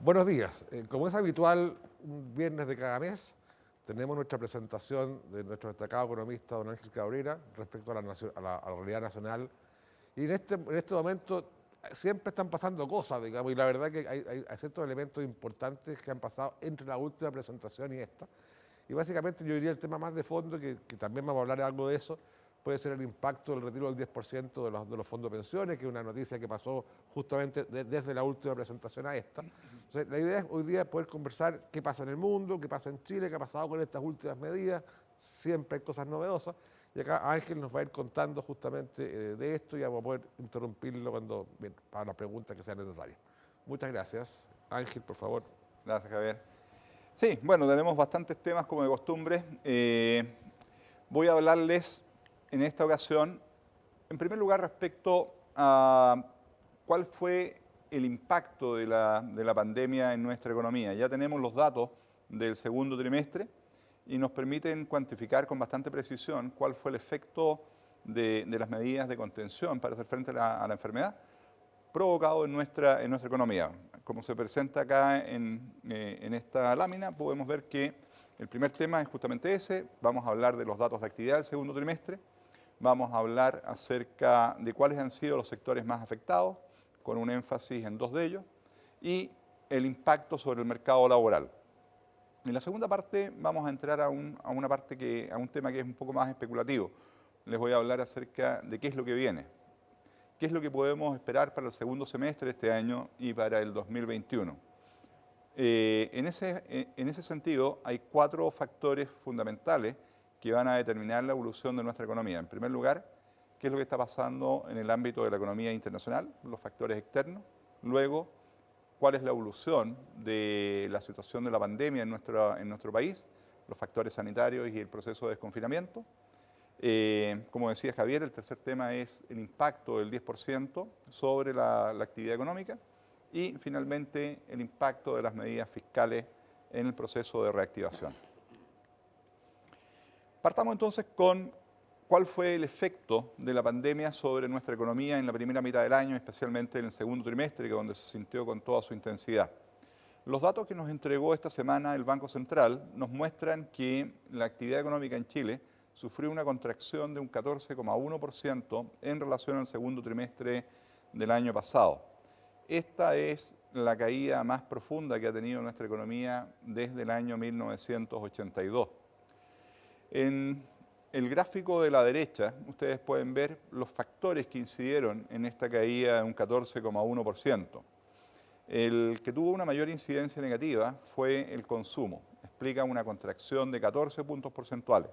Buenos días. Como es habitual, un viernes de cada mes tenemos nuestra presentación de nuestro destacado economista, don Ángel Cabrera, respecto a la realidad nacional. Y en este momento siempre están pasando cosas, digamos, y la verdad que hay ciertos elementos importantes que han pasado entre la última presentación y esta. Y básicamente yo diría el tema más de fondo, que también vamos a hablar algo de eso, puede ser el impacto del retiro del 10% de los fondos de pensiones, que es una noticia que pasó justamente desde la última presentación a esta. Entonces, la idea es hoy día poder conversar qué pasa en el mundo, qué pasa en Chile, qué ha pasado con estas últimas medidas, siempre hay cosas novedosas, y acá Ángel nos va a ir contando justamente de esto y vamos a poder interrumpirlo para las preguntas que sean necesarias. Muchas gracias. Ángel, por favor. Gracias, Javier. Sí, bueno, tenemos bastantes temas como de costumbre. Voy a hablarles en esta ocasión, en primer lugar, respecto a cuál fue el impacto de la pandemia en nuestra economía. Ya tenemos los datos del segundo trimestre y nos permiten cuantificar con bastante precisión cuál fue el efecto de las medidas de contención para hacer frente a la enfermedad provocado en nuestra economía. Como se presenta acá en esta lámina, podemos ver que el primer tema es justamente ese. Vamos a hablar de los datos de actividad del segundo trimestre. Vamos a hablar acerca de cuáles han sido los sectores más afectados, con un énfasis en dos de ellos, y el impacto sobre el mercado laboral. En la segunda parte vamos a entrar a un tema que es un poco más especulativo. Les voy a hablar acerca de qué es lo que viene. ¿Qué es lo que podemos esperar para el segundo semestre de este año y para el 2021? En ese sentido, hay cuatro factores fundamentales que van a determinar la evolución de nuestra economía. En primer lugar, qué es lo que está pasando en el ámbito de la economía internacional, los factores externos. Luego, cuál es la evolución de la situación de la pandemia en nuestro país, los factores sanitarios y el proceso de desconfinamiento. Como decía Javier, el tercer tema es el impacto del 10% sobre la actividad económica y finalmente el impacto de las medidas fiscales en el proceso de reactivación. Partamos entonces con cuál fue el efecto de la pandemia sobre nuestra economía en la primera mitad del año, especialmente en el segundo trimestre, que es donde se sintió con toda su intensidad. Los datos que nos entregó esta semana el Banco Central nos muestran que la actividad económica en Chile sufrió una contracción de un 14,1% en relación al segundo trimestre del año pasado. Esta es la caída más profunda que ha tenido nuestra economía desde el año 1982. En el gráfico de la derecha, ustedes pueden ver los factores que incidieron en esta caída de un 14,1%. El que tuvo una mayor incidencia negativa fue el consumo. Explica una contracción de 14 puntos porcentuales.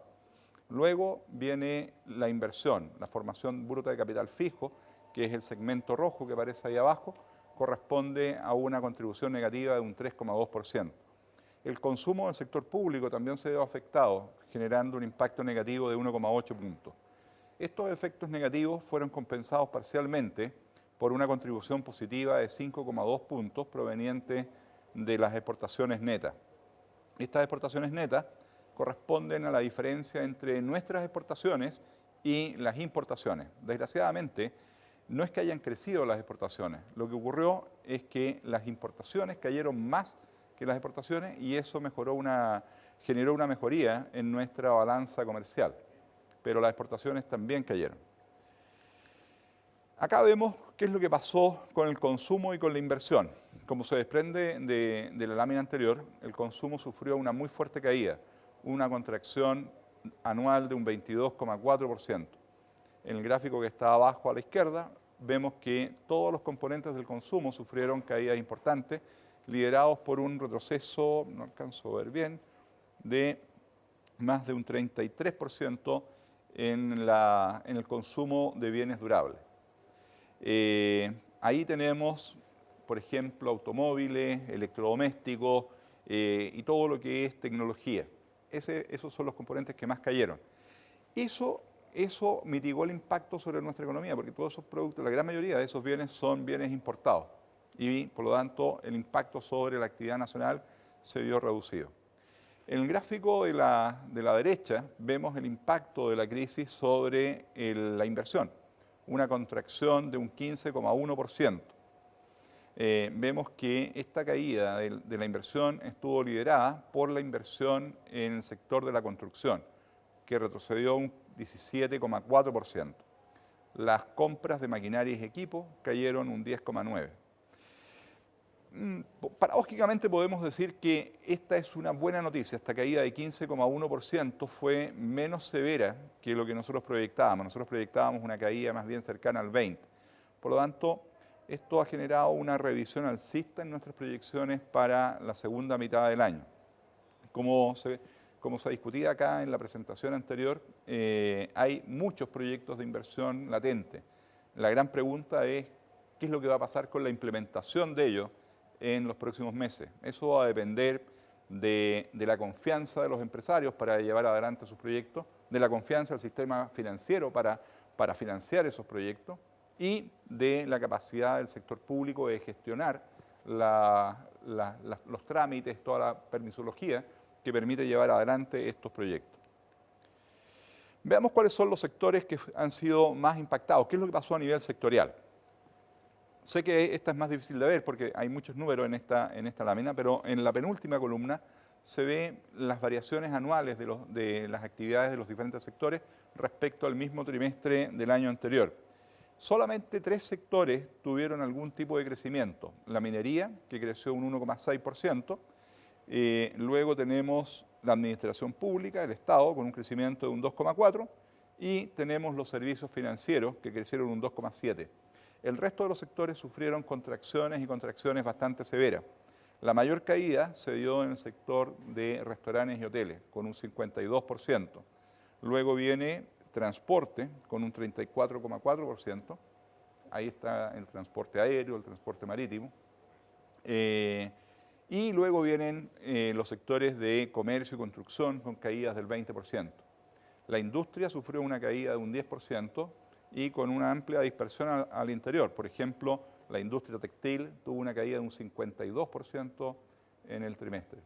Luego viene la inversión, la formación bruta de capital fijo, que es el segmento rojo que aparece ahí abajo, corresponde a una contribución negativa de un 3,2%. El consumo del sector público también se vio afectado, generando un impacto negativo de 1,8 puntos. Estos efectos negativos fueron compensados parcialmente por una contribución positiva de 5,2 puntos proveniente de las exportaciones netas. Estas exportaciones netas corresponden a la diferencia entre nuestras exportaciones y las importaciones. Desgraciadamente, no es que hayan crecido las exportaciones, lo que ocurrió es que las importaciones cayeron más que las exportaciones y eso generó una mejoría en nuestra balanza comercial, pero las exportaciones también cayeron. Acá vemos qué es lo que pasó con el consumo y con la inversión. Como se desprende de la lámina anterior, el consumo sufrió una muy fuerte caída, una contracción anual de un 22,4%. En el gráfico que está abajo a la izquierda, vemos que todos los componentes del consumo sufrieron caídas importantes, liderados por un retroceso, no alcanzo a ver bien, de más de un 33% en el consumo de bienes durables. Ahí tenemos, por ejemplo, automóviles, electrodomésticos y todo lo que es tecnología. Esos son los componentes que más cayeron. Eso mitigó el impacto sobre nuestra economía, porque todos esos productos, la gran mayoría de esos bienes son bienes importados y por lo tanto el impacto sobre la actividad nacional se vio reducido. En el gráfico de la derecha vemos el impacto de la crisis sobre la inversión, una contracción de un 15,1%. vemos que esta caída de la inversión estuvo liderada por la inversión en el sector de la construcción, que retrocedió un 17,4%. Las compras de maquinaria y equipos cayeron un 10,9%. Paradójicamente podemos decir que esta es una buena noticia. Esta caída de 15,1% fue menos severa que lo que nosotros proyectábamos. Nosotros proyectábamos una caída más bien cercana al 20%. Por lo tanto, esto ha generado una revisión alcista en nuestras proyecciones para la segunda mitad del año. Como se discutía acá en la presentación anterior, hay muchos proyectos de inversión latentes. La gran pregunta es, ¿qué es lo que va a pasar con la implementación de ellos en los próximos meses? Eso va a depender de la confianza de los empresarios para llevar adelante sus proyectos, de la confianza del sistema financiero para financiar esos proyectos y de la capacidad del sector público de gestionar los trámites, toda la permisología que permite llevar adelante estos proyectos. Veamos cuáles son los sectores que han sido más impactados. ¿Qué es lo que pasó a nivel sectorial? Sé que esta es más difícil de ver porque hay muchos números en esta lámina, pero en la penúltima columna se ven las variaciones anuales de las actividades de los diferentes sectores respecto al mismo trimestre del año anterior. Solamente 3 sectores tuvieron algún tipo de crecimiento. La minería, que creció un 1,6%. Luego tenemos la administración pública, el Estado, con un crecimiento de un 2,4%. Y tenemos los servicios financieros, que crecieron un 2,7%. El resto de los sectores sufrieron contracciones y contracciones bastante severas. La mayor caída se dio en el sector de restaurantes y hoteles, con un 52%. Luego viene transporte, con un 34,4%. Ahí está el transporte aéreo, el transporte marítimo. Y luego vienen los sectores de comercio y construcción, con caídas del 20%. La industria sufrió una caída de un 10%, y con una amplia dispersión al interior. Por ejemplo, la industria textil tuvo una caída de un 52% en el trimestre.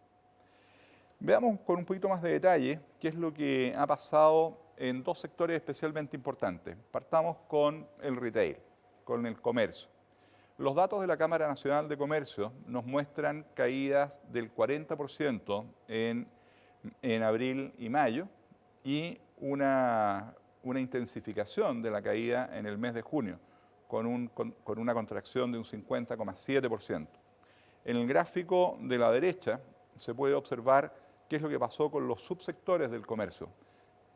Veamos con un poquito más de detalle qué es lo que ha pasado en 2 sectores especialmente importantes. Partamos con el retail, con el comercio. Los datos de la Cámara Nacional de Comercio nos muestran caídas del 40% en abril y mayo y una intensificación de la caída en el mes de junio, con una contracción de un 50,7%. En el gráfico de la derecha se puede observar qué es lo que pasó con los subsectores del comercio.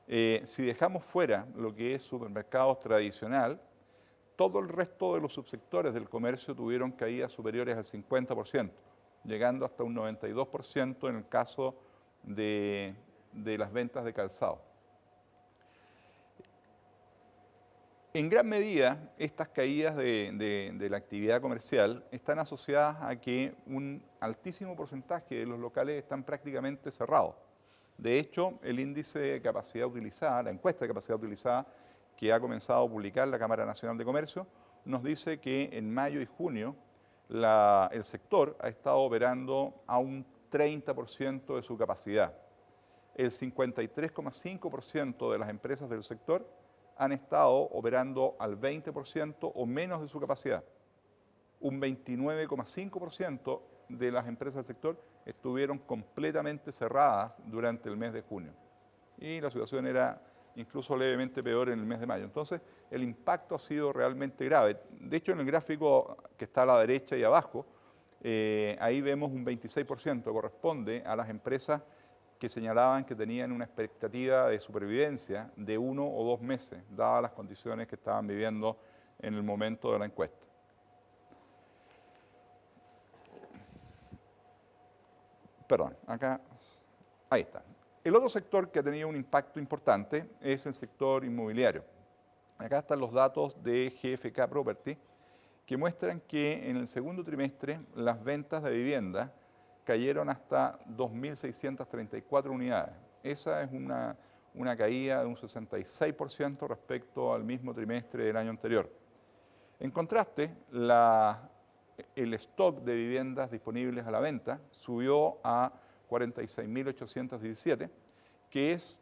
Si dejamos fuera lo que es supermercados tradicional, todo el resto de los subsectores del comercio tuvieron caídas superiores al 50%, llegando hasta un 92% en el caso de las ventas de calzado. En gran medida, estas caídas de la actividad comercial están asociadas a que un altísimo porcentaje de los locales están prácticamente cerrados. De hecho, el índice de capacidad utilizada, la encuesta de capacidad utilizada que ha comenzado a publicar la Cámara Nacional de Comercio, nos dice que en mayo y junio el sector ha estado operando a un 30% de su capacidad. El 53,5% de las empresas del sector han estado operando al 20% o menos de su capacidad. Un 29,5% de las empresas del sector estuvieron completamente cerradas durante el mes de junio. Y la situación era incluso levemente peor en el mes de mayo. Entonces, el impacto ha sido realmente grave. De hecho, en el gráfico que está a la derecha y abajo, ahí vemos un 26%, corresponde a las empresas que señalaban que tenían una expectativa de supervivencia de 1 o 2 meses, dadas las condiciones que estaban viviendo en el momento de la encuesta. Perdón, acá, ahí está. El otro sector que ha tenido un impacto importante es el sector inmobiliario. Acá están los datos de GFK Property, que muestran que en el segundo trimestre las ventas de vivienda cayeron hasta 2.634 unidades. Esa es una caída de un 66% respecto al mismo trimestre del año anterior. En contraste, el stock de viviendas disponibles a la venta subió a 46.817, que es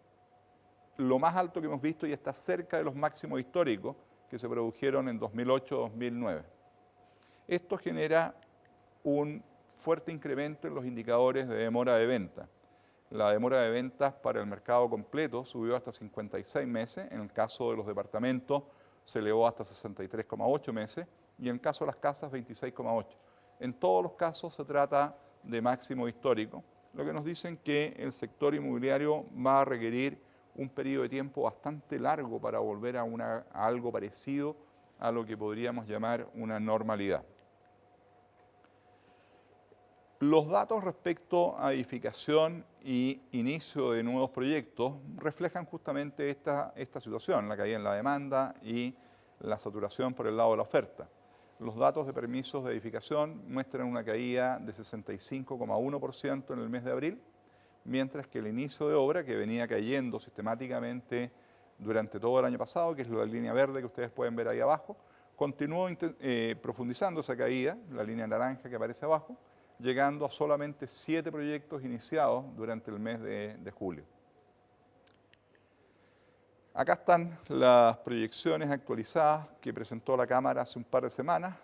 lo más alto que hemos visto y está cerca de los máximos históricos que se produjeron en 2008-2009. Esto genera un fuerte incremento en los indicadores de demora de venta. La demora de ventas para el mercado completo subió hasta 56 meses, en el caso de los departamentos se elevó hasta 63,8 meses y en el caso de las casas 26,8. En todos los casos se trata de máximo histórico, lo que nos dicen que el sector inmobiliario va a requerir un periodo de tiempo bastante largo para volver a algo parecido a lo que podríamos llamar una normalidad. Los datos respecto a edificación y inicio de nuevos proyectos reflejan justamente esta situación, la caída en la demanda y la saturación por el lado de la oferta. Los datos de permisos de edificación muestran una caída de 65,1% en el mes de abril, mientras que el inicio de obra, que venía cayendo sistemáticamente durante todo el año pasado, que es la línea verde que ustedes pueden ver ahí abajo, continuó profundizando esa caída, la línea naranja que aparece abajo, llegando a solamente 7 proyectos iniciados durante el mes de julio. Acá están las proyecciones actualizadas que presentó la Cámara hace un par de semanas,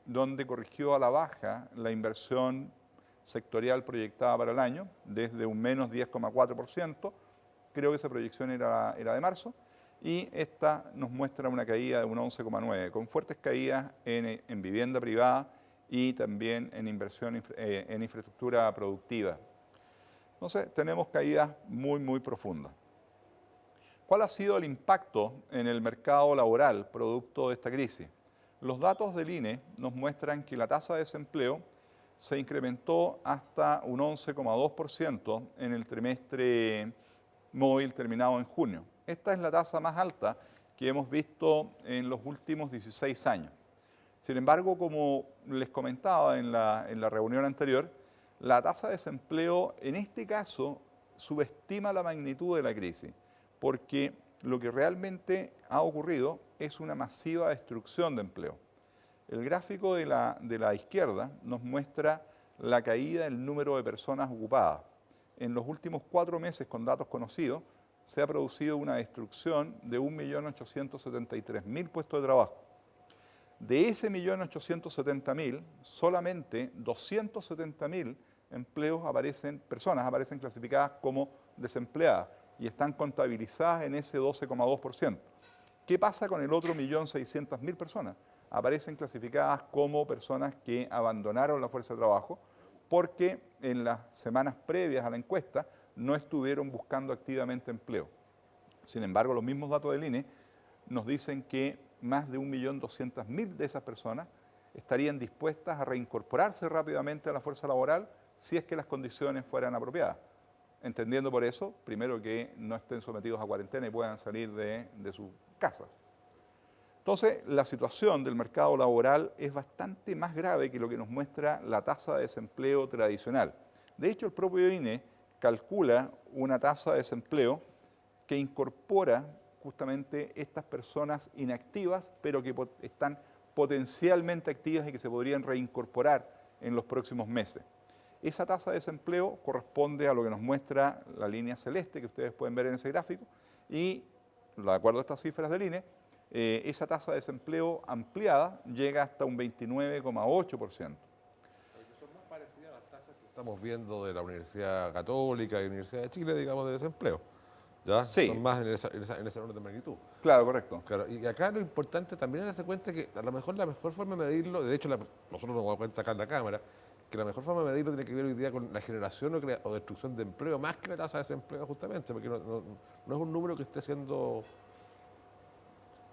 donde corrigió a la baja la inversión sectorial proyectada para el año, desde un menos 10,4%, creo que esa proyección era de marzo, y esta nos muestra una caída de un 11,9%, con fuertes caídas en vivienda privada y también en inversión en infraestructura productiva. Entonces, tenemos caídas muy profundas. ¿Cuál ha sido el impacto en el mercado laboral producto de esta crisis? Los datos del INE nos muestran que la tasa de desempleo se incrementó hasta un 11,2% en el trimestre móvil terminado en junio. Esta es la tasa más alta que hemos visto en los últimos 16 años. Sin embargo, como les comentaba en la reunión anterior, la tasa de desempleo en este caso subestima la magnitud de la crisis, porque lo que realmente ha ocurrido es una masiva destrucción de empleo. El gráfico de la izquierda nos muestra la caída del número de personas ocupadas. En los últimos 4 meses, con datos conocidos, se ha producido una destrucción de 1.873.000 puestos de trabajo. De ese 1.870.000, solamente 270.000 personas aparecen clasificadas como desempleadas y están contabilizadas en ese 12,2%. ¿Qué pasa con el otro 1.600.000 personas? Aparecen clasificadas como personas que abandonaron la fuerza de trabajo porque en las semanas previas a la encuesta no estuvieron buscando activamente empleo. Sin embargo, los mismos datos del INE nos dicen que más de 1.200.000 de esas personas estarían dispuestas a reincorporarse rápidamente a la fuerza laboral si es que las condiciones fueran apropiadas. Entendiendo por eso, primero, que no estén sometidos a cuarentena y puedan salir de su casa. Entonces, la situación del mercado laboral es bastante más grave que lo que nos muestra la tasa de desempleo tradicional. De hecho, el propio INE calcula una tasa de desempleo que incorpora justamente estas personas inactivas, pero que están potencialmente activas y que se podrían reincorporar en los próximos meses. Esa tasa de desempleo corresponde a lo que nos muestra la línea celeste que ustedes pueden ver en ese gráfico y, de acuerdo a estas cifras del INE, esa tasa de desempleo ampliada llega hasta un 29,8%. Son más parecidas a las tasas que estamos viendo de la Universidad Católica y la Universidad de Chile, digamos, de desempleo. ¿Ya? Sí. Son más en ese orden de magnitud. Claro, correcto. Claro, y acá lo importante también es darse cuenta que a lo mejor la mejor forma de medirlo, de hecho nosotros nos damos cuenta acá en la Cámara, que la mejor forma de medirlo tiene que ver hoy día con la generación o destrucción de empleo, más que la tasa de desempleo justamente, porque no es un número que esté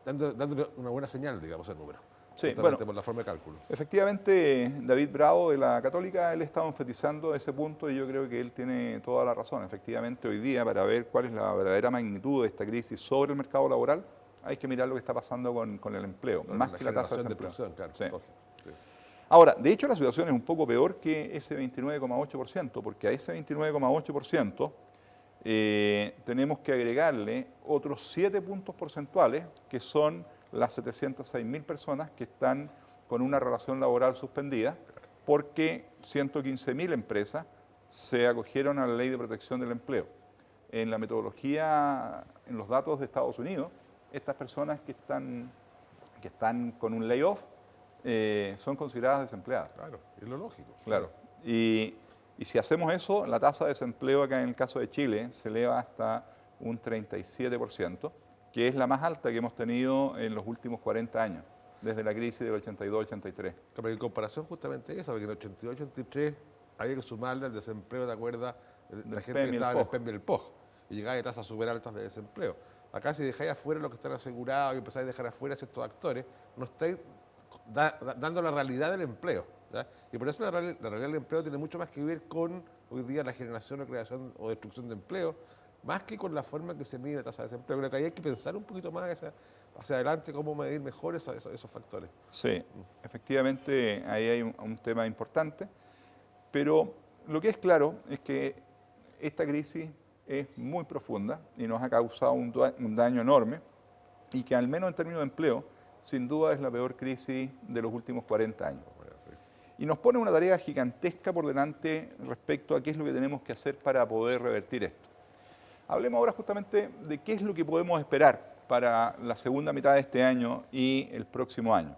dando una buena señal, digamos, el número. Sí, justamente bueno, por la forma de cálculo. Efectivamente, David Bravo de la Católica, él está enfatizando ese punto y yo creo que él tiene toda la razón. Efectivamente, hoy día, para ver cuál es la verdadera magnitud de esta crisis sobre el mercado laboral, hay que mirar lo que está pasando con el empleo, Claro, más que la tasa de desempleo. Claro, sí. Lógico, sí. Ahora, de hecho, la situación es un poco peor que ese 29,8%, porque a ese 29,8% tenemos que agregarle otros 7 puntos porcentuales, que son las 706.000 personas que están con una relación laboral suspendida, porque 115.000 empresas se acogieron a la Ley de Protección del Empleo. En la metodología, en los datos de Estados Unidos, estas personas que están con un layoff son consideradas desempleadas. Claro, es lo lógico. Claro. Y si hacemos eso, la tasa de desempleo acá en el caso de Chile se eleva hasta un 37%, que es la más alta que hemos tenido en los últimos 40 años, desde la crisis del 82-83. Pero en comparación justamente esa, porque en el 82-83 había que sumarle al desempleo, ¿te acuerdas? La gente PEM y que el estaba en el POG. PEM y el POG, y llegaba a tasas súper altas de desempleo. Acá si dejáis afuera los que están asegurados y empezáis a dejar afuera a ciertos actores, no estáis dando la realidad del empleo. ¿Ya? Y por eso la realidad del empleo tiene mucho más que ver con hoy día la generación o creación o destrucción de empleo, más que con la forma en que se mide la tasa de desempleo. Creo que ahí hay que pensar un poquito más hacia adelante cómo medir mejor esos factores. Sí, efectivamente ahí hay un tema importante, pero lo que es claro es que esta crisis es muy profunda y nos ha causado un daño enorme y que al menos en términos de empleo, sin duda es la peor crisis de los últimos 40 años. Y nos pone una tarea gigantesca por delante respecto a qué es lo que tenemos que hacer para poder revertir esto. Hablemos ahora justamente de qué es lo que podemos esperar para la segunda mitad de este año y el próximo año.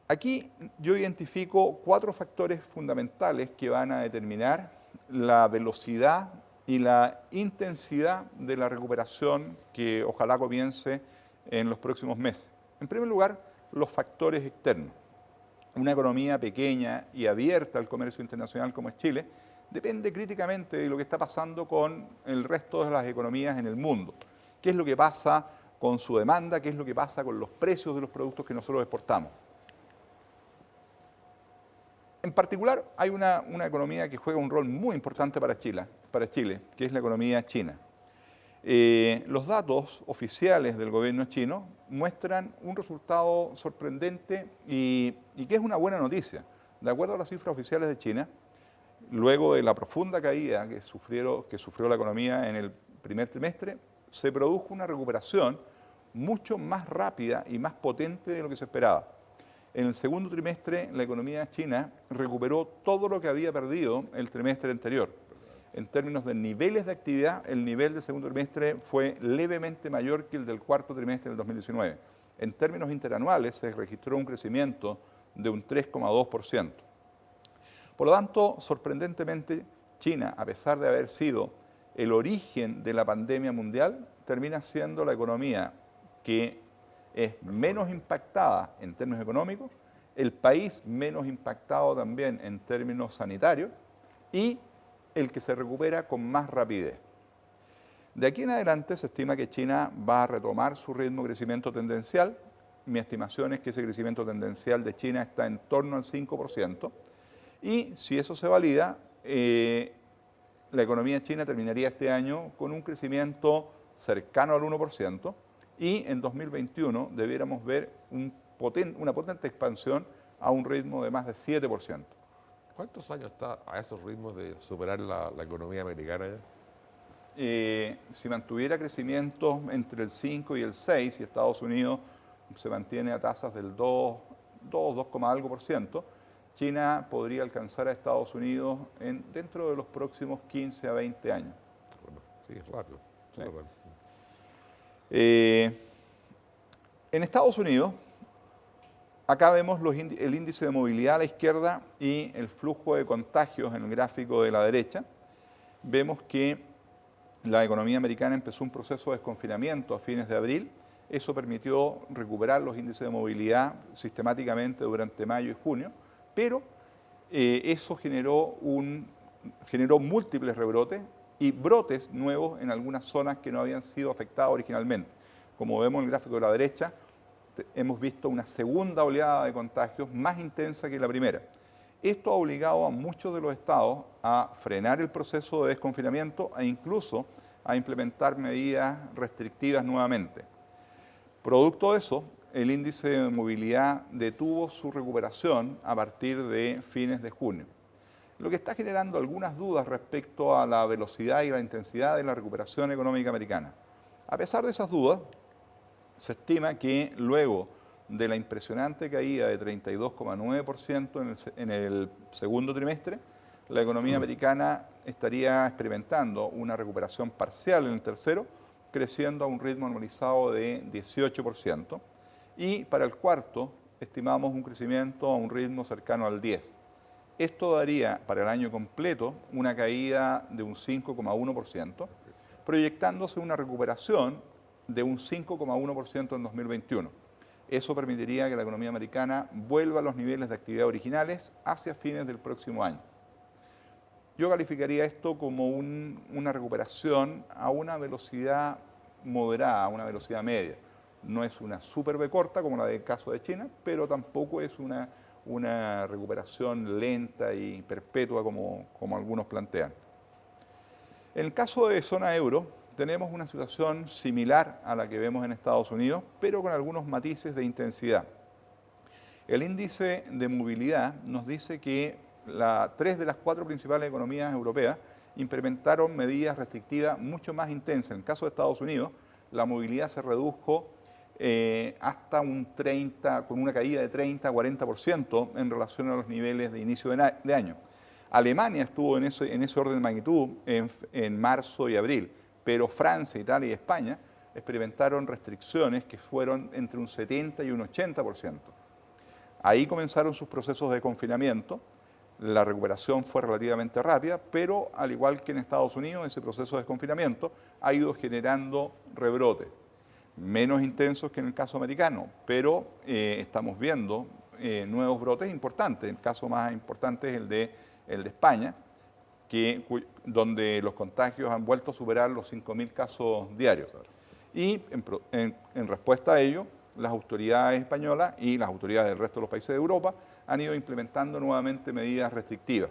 Aquí yo identifico 4 factores fundamentales que van a determinar la velocidad y la intensidad de la recuperación que ojalá comience en los próximos meses. En primer lugar, los factores externos. Una economía pequeña y abierta al comercio internacional como es Chile depende críticamente de lo que está pasando con el resto de las economías en el mundo. ¿Qué es lo que pasa con su demanda? ¿Qué es lo que pasa con los precios de los productos que nosotros exportamos? En particular, hay una economía que juega un rol muy importante para Chile, que es la economía china. Los datos oficiales del gobierno chino muestran un resultado sorprendente y que es una buena noticia. De acuerdo a las cifras oficiales de China, luego de la profunda caída que sufrió la economía en el primer trimestre, se produjo una recuperación mucho más rápida y más potente de lo que se esperaba. En el segundo trimestre, la economía china recuperó todo lo que había perdido el trimestre anterior. En términos de niveles de actividad, el nivel del segundo trimestre fue levemente mayor que el del cuarto trimestre del 2019. En términos interanuales, se registró un crecimiento de un 3,2%. Por lo tanto, sorprendentemente, China, a pesar de haber sido el origen de la pandemia mundial, termina siendo la economía que es menos impactada en términos económicos, el país menos impactado también en términos sanitarios y el que se recupera con más rapidez. De aquí en adelante se estima que China va a retomar su ritmo de crecimiento tendencial. Mi estimación es que ese crecimiento tendencial de China está en torno al 5%. Y si eso se valida, la economía china terminaría este año con un crecimiento cercano al 1%. Y en 2021 debiéramos ver una potente expansión a un ritmo de más de 7%. ¿Cuántos años está a esos ritmos de superar la economía americana ya? Si mantuviera crecimiento entre el 5 y el 6, y Estados Unidos se mantiene a tasas del 2, algo por ciento, China podría alcanzar a Estados Unidos dentro de los próximos 15 a 20 años. Bueno, sí, es rápido. Sí. Súper rápido. En Estados Unidos, acá vemos el índice de movilidad a la izquierda y el flujo de contagios en el gráfico de la derecha. Vemos que la economía americana empezó un proceso de desconfinamiento a fines de abril. Eso permitió recuperar los índices de movilidad sistemáticamente durante mayo y junio, pero eso generó múltiples rebrotes y brotes nuevos en algunas zonas que no habían sido afectadas originalmente. Como vemos en el gráfico de la derecha, hemos visto una segunda oleada de contagios más intensa que la primera. Esto ha obligado a muchos de los estados a frenar el proceso de desconfinamiento e incluso a implementar medidas restrictivas nuevamente. Producto de eso, el índice de movilidad detuvo su recuperación a partir de fines de junio, lo que está generando algunas dudas respecto a la velocidad y la intensidad de la recuperación económica americana. A pesar de esas dudas, se estima que luego de la impresionante caída de 32,9% en el segundo trimestre, la economía americana estaría experimentando una recuperación parcial en el tercero, creciendo a un ritmo anualizado de 18%. Y para el cuarto, estimamos un crecimiento a un ritmo cercano al 10%. Esto daría para el año completo una caída de un 5,1%, proyectándose una recuperación de un 5,1% en 2021. Eso permitiría que la economía americana vuelva a los niveles de actividad originales hacia fines del próximo año. Yo calificaría esto como una recuperación a una velocidad moderada, a una velocidad media. No es una super V corta como la del caso de China, pero tampoco es una recuperación lenta y perpetua como algunos plantean. En el caso de zona euro, tenemos una situación similar a la que vemos en Estados Unidos, pero con algunos matices de intensidad. El índice de movilidad nos dice que 3 de las 4 principales economías europeas implementaron medidas restrictivas mucho más intensas. En el caso de Estados Unidos, la movilidad se redujo hasta un 30, con una caída de 30-40% en relación a los niveles de inicio de año. Alemania estuvo en ese orden de magnitud en marzo y abril, pero Francia, Italia y España experimentaron restricciones que fueron entre un 70 y un 80%. Ahí comenzaron sus procesos de confinamiento. La recuperación fue relativamente rápida, pero al igual que en Estados Unidos, ese proceso de desconfinamiento ha ido generando rebrotes, menos intensos que en el caso americano, pero estamos viendo nuevos brotes importantes. El caso más importante es el de España, donde los contagios han vuelto a superar los 5.000 casos diarios. Y en respuesta a ello, las autoridades españolas y las autoridades del resto de los países de Europa han ido implementando nuevamente medidas restrictivas,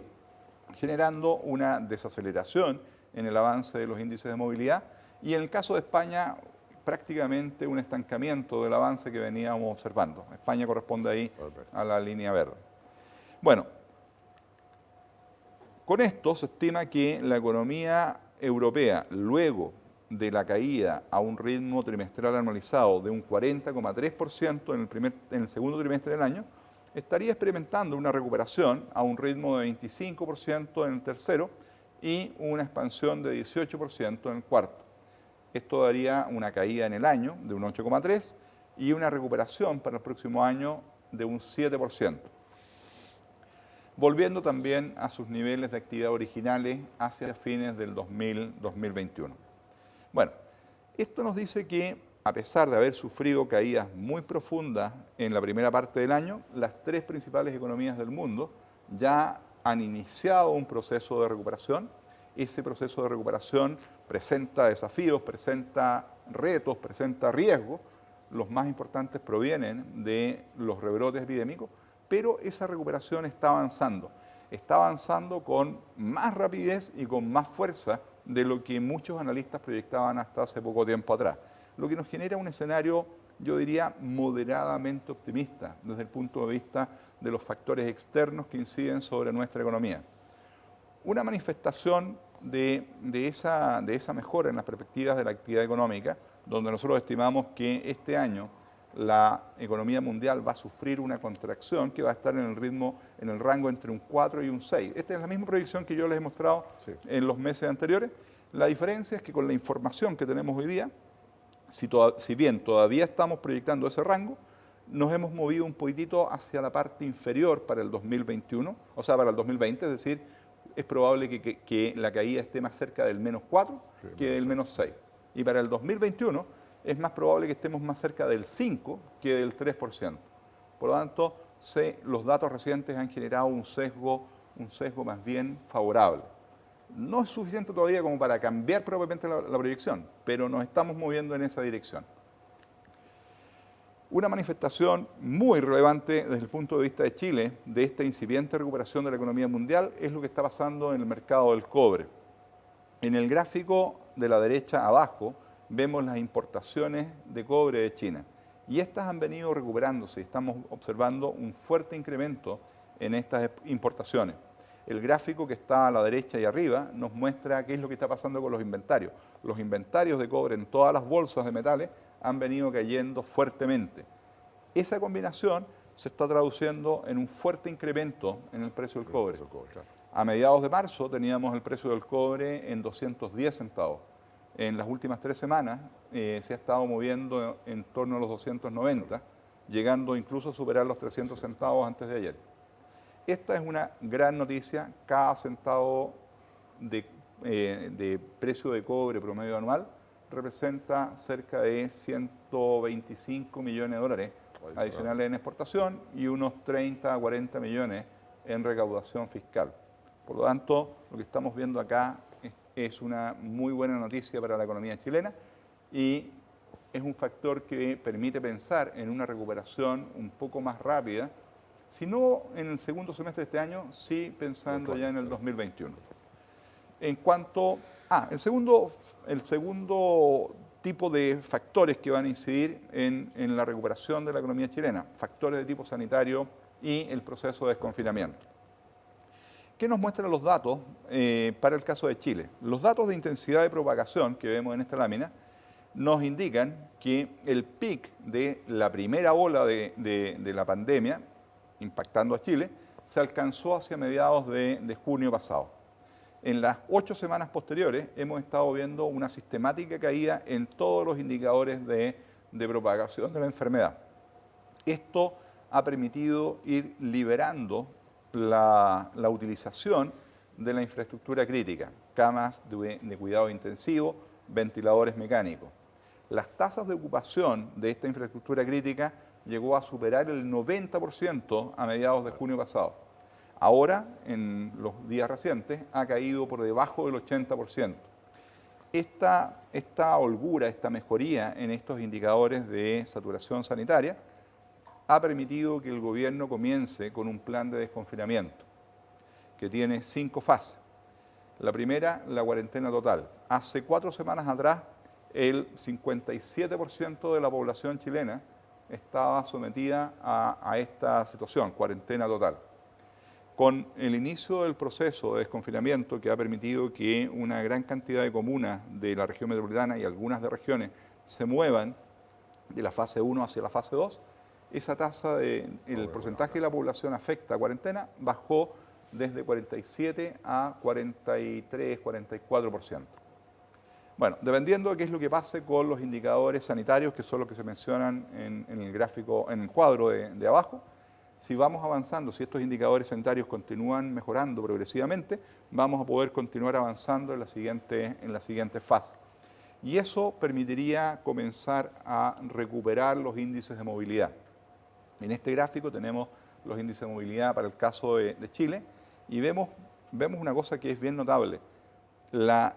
generando una desaceleración en el avance de los índices de movilidad y en el caso de España prácticamente un estancamiento del avance que veníamos observando. España corresponde ahí a la línea verde. Bueno, con esto se estima que la economía europea, luego de la caída a un ritmo trimestral anualizado de un 40,3% en el segundo trimestre del año, estaría experimentando una recuperación a un ritmo de 25% en el tercero y una expansión de 18% en el cuarto. Esto daría una caída en el año de un 8,3% y una recuperación para el próximo año de un 7%. Volviendo también a sus niveles de actividad originales hacia fines del 2021. Bueno, esto nos dice que a pesar de haber sufrido caídas muy profundas en la primera parte del año, las 3 principales economías del mundo ya han iniciado un proceso de recuperación. Ese proceso de recuperación presenta desafíos, presenta retos, presenta riesgos. Los más importantes provienen de los rebrotes epidémicos, pero esa recuperación está avanzando con más rapidez y con más fuerza de lo que muchos analistas proyectaban hasta hace poco tiempo atrás, lo que nos genera un escenario, yo diría, moderadamente optimista desde el punto de vista de los factores externos que inciden sobre nuestra economía. Una manifestación de esa mejora en las perspectivas de la actividad económica, donde nosotros estimamos que este año la economía mundial va a sufrir una contracción que va a estar en el rango entre un 4 y un 6. Esta es la misma proyección que yo les he mostrado en los meses anteriores. La diferencia es que con la información que tenemos hoy día, si bien todavía estamos proyectando ese rango, nos hemos movido un poquitito hacia la parte inferior para el 2021, o sea, para el 2020, es decir, es probable que la caída esté más cerca del -4 que del -6. Y para el 2021 es más probable que estemos más cerca del 5 que del 3%. Por lo tanto, los datos recientes han generado un sesgo más bien favorable. No es suficiente todavía como para cambiar propiamente la proyección, pero nos estamos moviendo en esa dirección. Una manifestación muy relevante desde el punto de vista de Chile de esta incipiente recuperación de la economía mundial es lo que está pasando en el mercado del cobre. En el gráfico de la derecha abajo vemos las importaciones de cobre de China y estas han venido recuperándose y estamos observando un fuerte incremento en estas importaciones. El gráfico que está a la derecha y arriba nos muestra qué es lo que está pasando con los inventarios. Los inventarios de cobre en todas las bolsas de metales han venido cayendo fuertemente. Esa combinación se está traduciendo en un fuerte incremento en el precio del cobre. A mediados de marzo teníamos el precio del cobre en 210 centavos. En las últimas 3 semanas se ha estado moviendo en torno a los 290 llegando incluso a superar los 300 centavos antes de ayer. Esta es una gran noticia. Cada centavo de precio de cobre promedio anual representa cerca de 125 millones de dólares adicionales en exportación y unos 30 a 40 millones en recaudación fiscal. Por lo tanto, lo que estamos viendo acá es una muy buena noticia para la economía chilena y es un factor que permite pensar en una recuperación un poco más rápida, si no en el segundo semestre de este año, sí pensando ya en el 2021. En cuanto el segundo tipo de factores que van a incidir en la recuperación de la economía chilena, factores de tipo sanitario y el proceso de desconfinamiento. ¿Qué nos muestran los datos para el caso de Chile? Los datos de intensidad de propagación que vemos en esta lámina nos indican que el pic de la primera ola de la pandemia impactando a Chile se alcanzó hacia mediados de junio pasado. En las 8 semanas posteriores hemos estado viendo una sistemática caída en todos los indicadores de propagación de la enfermedad. Esto ha permitido ir liberando la utilización de la infraestructura crítica, camas de cuidado intensivo, ventiladores mecánicos. Las tasas de ocupación de esta infraestructura crítica llegó a superar el 90% a mediados de junio pasado. Ahora, en los días recientes, ha caído por debajo del 80%. Esta holgura, esta mejoría en estos indicadores de saturación sanitaria ha permitido que el gobierno comience con un plan de desconfinamiento que tiene 5 fases. La primera, la cuarentena total. Hace 4 semanas atrás, el 57% de la población chilena estaba sometida a esta situación, cuarentena total. Con el inicio del proceso de desconfinamiento que ha permitido que una gran cantidad de comunas de la región metropolitana y algunas de regiones se muevan de la fase 1 hacia la fase 2, esa tasa el porcentaje de la población afecta a cuarentena bajó desde 47 a 43, 44%. Bueno, dependiendo de qué es lo que pase con los indicadores sanitarios, que son los que se mencionan en el gráfico, en el cuadro de abajo, si vamos avanzando, si estos indicadores sanitarios continúan mejorando progresivamente, vamos a poder continuar avanzando en la siguiente fase. Y eso permitiría comenzar a recuperar los índices de movilidad. En este gráfico tenemos los índices de movilidad para el caso de Chile y vemos una cosa que es bien notable. La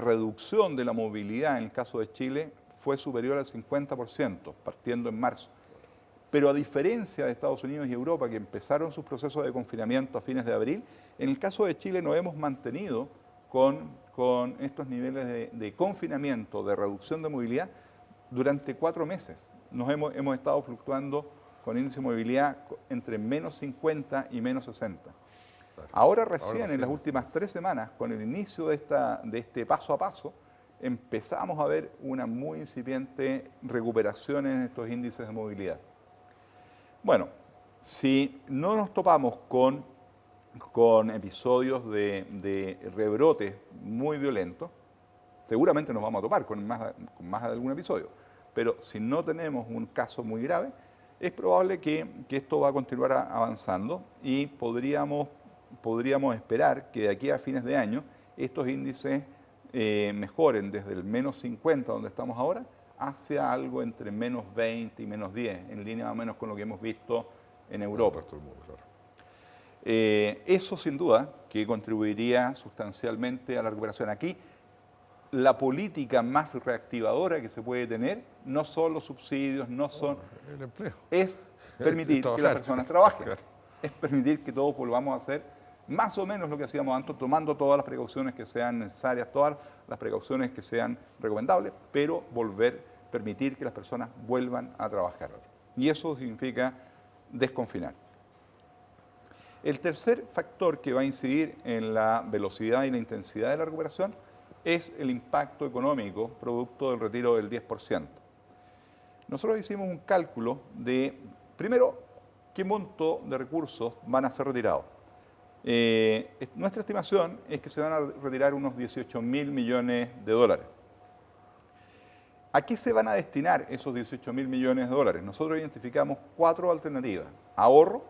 reducción de la movilidad en el caso de Chile fue superior al 50%, partiendo en marzo. Pero a diferencia de Estados Unidos y Europa, que empezaron sus procesos de confinamiento a fines de abril, en el caso de Chile nos hemos mantenido con estos niveles de confinamiento, de reducción de movilidad, durante 4 meses. Hemos estado fluctuando con índice de movilidad entre menos 50 y menos 60. Ahora recién, en las últimas 3 semanas, con el inicio de este paso a paso, empezamos a ver una muy incipiente recuperación en estos índices de movilidad. Bueno, si no nos topamos con episodios de rebrotes muy violentos, seguramente nos vamos a topar con más de algún episodio, pero si no tenemos un caso muy grave, es probable que esto va a continuar avanzando y podríamos esperar que de aquí a fines de año estos índices mejoren desde el menos 50, donde estamos ahora, hacia algo entre menos 20 y menos 10, en línea más o menos con lo que hemos visto en Europa. Eso sin duda que contribuiría sustancialmente a la recuperación. Aquí la política más reactivadora que se puede tener no son los subsidios, no son... El empleo. Es permitir que las personas trabajen, es permitir que todos volvamos a hacer más o menos lo que hacíamos antes, tomando todas las precauciones que sean necesarias, todas las precauciones que sean recomendables, pero permitir que las personas vuelvan a trabajar. Y eso significa desconfinar. El tercer factor que va a incidir en la velocidad y la intensidad de la recuperación es el impacto económico producto del retiro del 10%. Nosotros hicimos un cálculo de, primero, qué monto de recursos van a ser retirados. Nuestra estimación es que se van a retirar unos 18.000 millones de dólares. ¿A qué se van a destinar esos 18.000 millones de dólares? Nosotros identificamos 4 alternativas. Ahorro,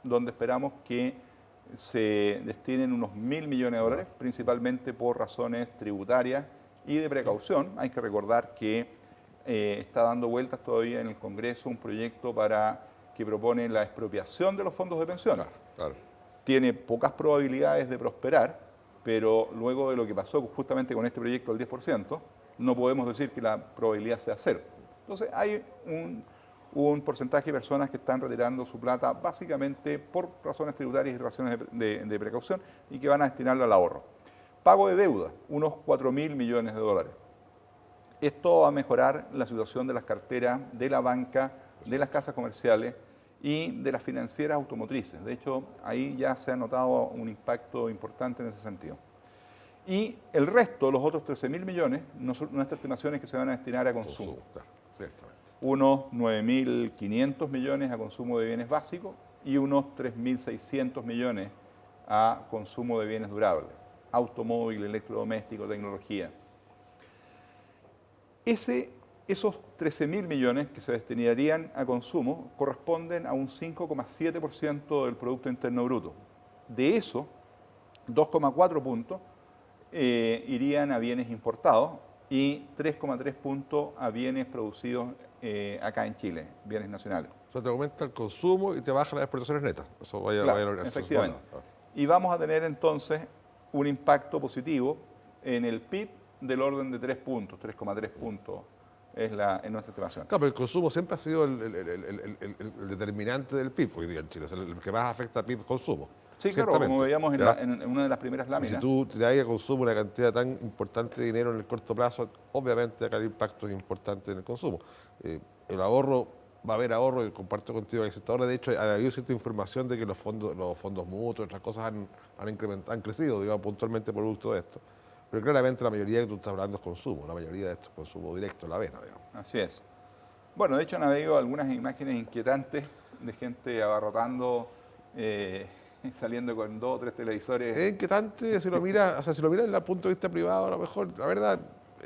donde esperamos que se destinen unos 1.000 millones de dólares, principalmente por razones tributarias y de precaución. Hay que recordar que está dando vueltas todavía en el Congreso un proyecto que propone la expropiación de los fondos de pensión. Claro. Tiene pocas probabilidades de prosperar, pero luego de lo que pasó justamente con este proyecto del 10%, no podemos decir que la probabilidad sea cero. Entonces hay un porcentaje de personas que están retirando su plata básicamente por razones tributarias y razones de precaución y que van a destinarla al ahorro. Pago de deuda, unos 4.000 millones de dólares. Esto va a mejorar la situación de las carteras, de la banca, de las casas comerciales y de las financieras automotrices. De hecho, ahí ya se ha notado un impacto importante en ese sentido. Y el resto, los otros 13.000 millones, nuestra estimación es que se van a destinar a consumo. Claro, ciertamente. Unos 9.500 millones a consumo de bienes básicos y unos 3.600 millones a consumo de bienes durables, automóvil, electrodoméstico, tecnología. Esos 13.000 millones que se destinarían a consumo corresponden a un 5,7% del Producto Interno Bruto. De eso, 2,4 puntos irían a bienes importados y 3,3 puntos a bienes producidos acá en Chile, bienes nacionales. O sea, te aumenta el consumo y te baja las exportaciones netas. Eso Claro, efectivamente. Y vamos a tener entonces un impacto positivo en el PIB del orden de 3 puntos, 3,3 puntos es nuestra estimación. Claro, pero el consumo siempre ha sido el determinante del PIB hoy día en Chile. O sea, el que más afecta al PIB es el consumo. Sí, claro, como veíamos en una de las primeras Y láminas. si tú te das a consumo una cantidad tan importante de dinero en el corto plazo, obviamente acá el impacto es importante en el consumo. El ahorro, va a haber ahorro, y comparto contigo que existe ahora. De hecho, ha habido cierta información de que los fondos mutuos, otras cosas han crecido, digamos, puntualmente producto de esto. Pero claramente la mayoría que tú estás hablando es consumo, la mayoría de esto es consumo directo, la avena, digamos. Así es. Bueno, de hecho han habido algunas imágenes inquietantes de gente abarrotando, saliendo con 2 o 3 televisores. Es inquietante si lo miras, o sea, si lo miras desde el punto de vista privado, a lo mejor, la verdad,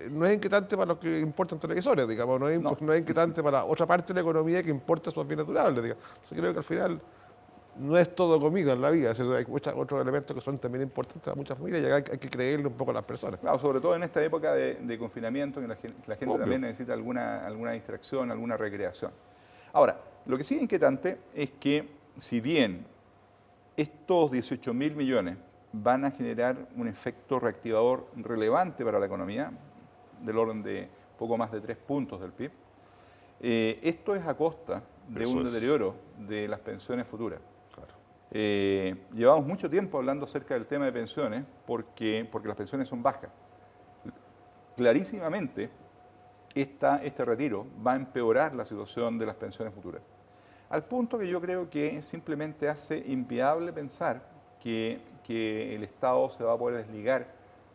no es inquietante para los que importan televisores, digamos, no es inquietante para otra parte de la economía que importa sus bienes durables, digamos. Entonces creo que al final no es todo comida en la vida, hay otros elementos que son también importantes para muchas familias y hay que creerle un poco a las personas. Claro, sobre todo en esta época de confinamiento, en la que la gente Obvio. también necesita alguna distracción, alguna recreación. Ahora, lo que sí es inquietante es que si bien estos 18.000 millones van a generar un efecto reactivador relevante para la economía, del orden de poco más de 3 puntos del PIB, esto es a costa de un deterioro de las pensiones futuras. Llevamos mucho tiempo hablando acerca del tema de pensiones porque las pensiones son bajas. Clarísimamente, este retiro va a empeorar la situación de las pensiones futuras. Al punto que yo creo que simplemente hace inviable pensar que el Estado se va a poder desligar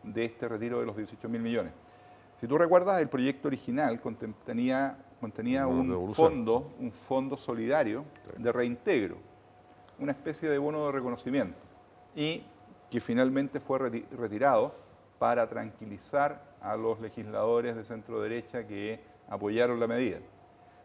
de este retiro de los 18.000 millones. Si tú recuerdas, el proyecto original contenía un fondo solidario de reintegro, una especie de bono de reconocimiento, y que finalmente fue retirado para tranquilizar a los legisladores de centro derecha que apoyaron la medida.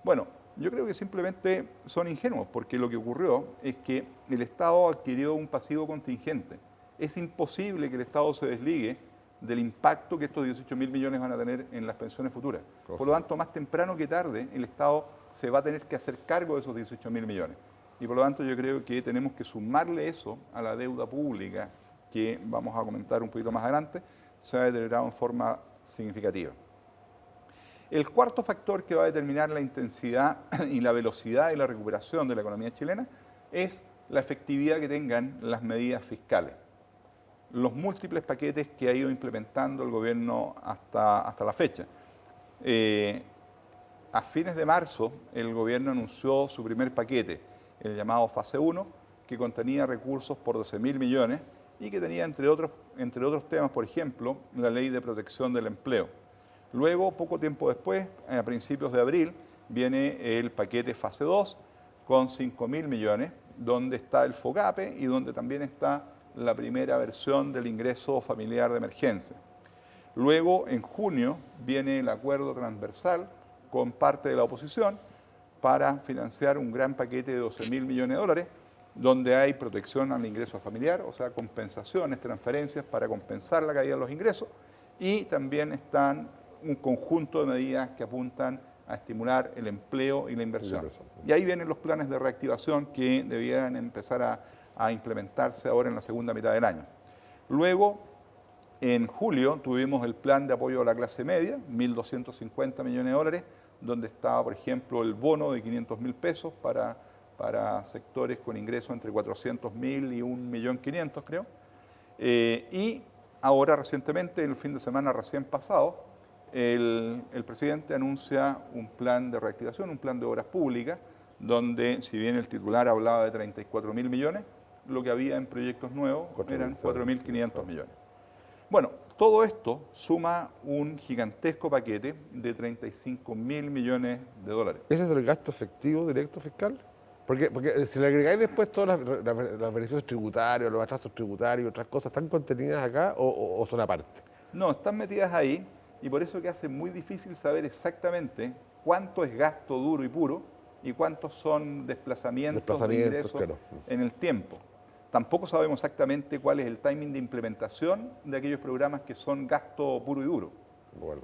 Bueno, yo creo que simplemente son ingenuos, porque lo que ocurrió es que el Estado adquirió un pasivo contingente. Es imposible que el Estado se desligue del impacto que estos 18.000 millones van a tener en las pensiones futuras. Por lo tanto, más temprano que tarde, el Estado se va a tener que hacer cargo de esos 18.000 millones. Y por lo tanto yo creo que tenemos que sumarle eso a la deuda pública que vamos a comentar un poquito más adelante, se ha deteriorado en forma significativa. El cuarto factor que va a determinar la intensidad y la velocidad de la recuperación de la economía chilena es la efectividad que tengan las medidas fiscales. Los múltiples paquetes que ha ido implementando el gobierno hasta la fecha. A fines de marzo, el gobierno anunció su primer paquete, el llamado Fase 1, que contenía recursos por 12.000 millones y que tenía, entre otros temas, por ejemplo, la Ley de Protección del Empleo. Luego, poco tiempo después, a principios de abril, viene el paquete Fase 2 con 5.000 millones, donde está el FOGAPE y donde también está la primera versión del ingreso familiar de emergencia. Luego, en junio, viene el acuerdo transversal con parte de la oposición para financiar un gran paquete de 12.000 millones de dólares, donde hay protección al ingreso familiar, o sea, compensaciones, transferencias para compensar la caída de los ingresos, y también están un conjunto de medidas que apuntan a estimular el empleo y la inversión. Y ahí vienen los planes de reactivación que debieran empezar a implementarse ahora en la segunda mitad del año. Luego, en julio, tuvimos el plan de apoyo a la clase media, 1.250 millones de dólares, donde estaba, por ejemplo, el bono de 500.000 pesos para sectores con ingresos entre 400.000 y 1.500.000, creo. Y ahora, recientemente, el fin de semana recién pasado, el presidente anuncia un plan de reactivación, un plan de obras públicas, donde, si bien el titular hablaba de 34.000 millones, lo que había en proyectos nuevos eran 4.500 millones. Bueno, todo esto suma un gigantesco paquete de 35.000 millones de dólares. ¿Ese es el gasto efectivo directo fiscal? Porque si le agregáis después todos los beneficios tributarios, los atrasos tributarios, otras cosas, ¿están contenidas acá o son aparte? No, están metidas ahí y por eso que hace muy difícil saber exactamente cuánto es gasto duro y puro y cuántos son desplazamientos de ingresos claro. en el tiempo. Tampoco sabemos exactamente cuál es el timing de implementación de aquellos programas que son gasto puro y duro. Bueno.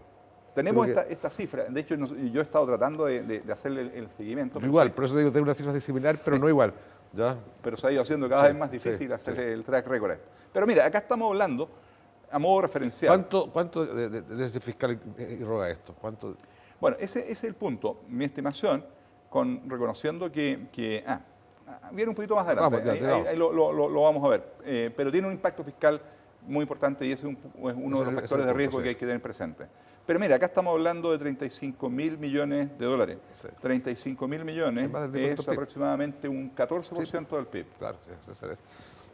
Tenemos esta cifra, de hecho yo he estado tratando de hacerle el seguimiento. Igual, por eso digo, tengo una cifra similar, pero no igual. ¿Ya? Pero se ha ido haciendo cada vez más difícil hacer el track record a esto. Pero mira, acá estamos hablando a modo referencial. ¿Cuánto de ese fiscal irroga esto? ¿Cuánto? Bueno, ese es el punto. Mi estimación, reconociendo que viene un poquito más adelante, Vamos, ahí lo vamos a ver, pero tiene un impacto fiscal muy importante y ese es uno de los factores de riesgo que hay que tener presente. Pero mira, acá estamos hablando de 35.000 millones de dólares. Sí. 35.000 millones es aproximadamente un 14% del PIB. Claro, ese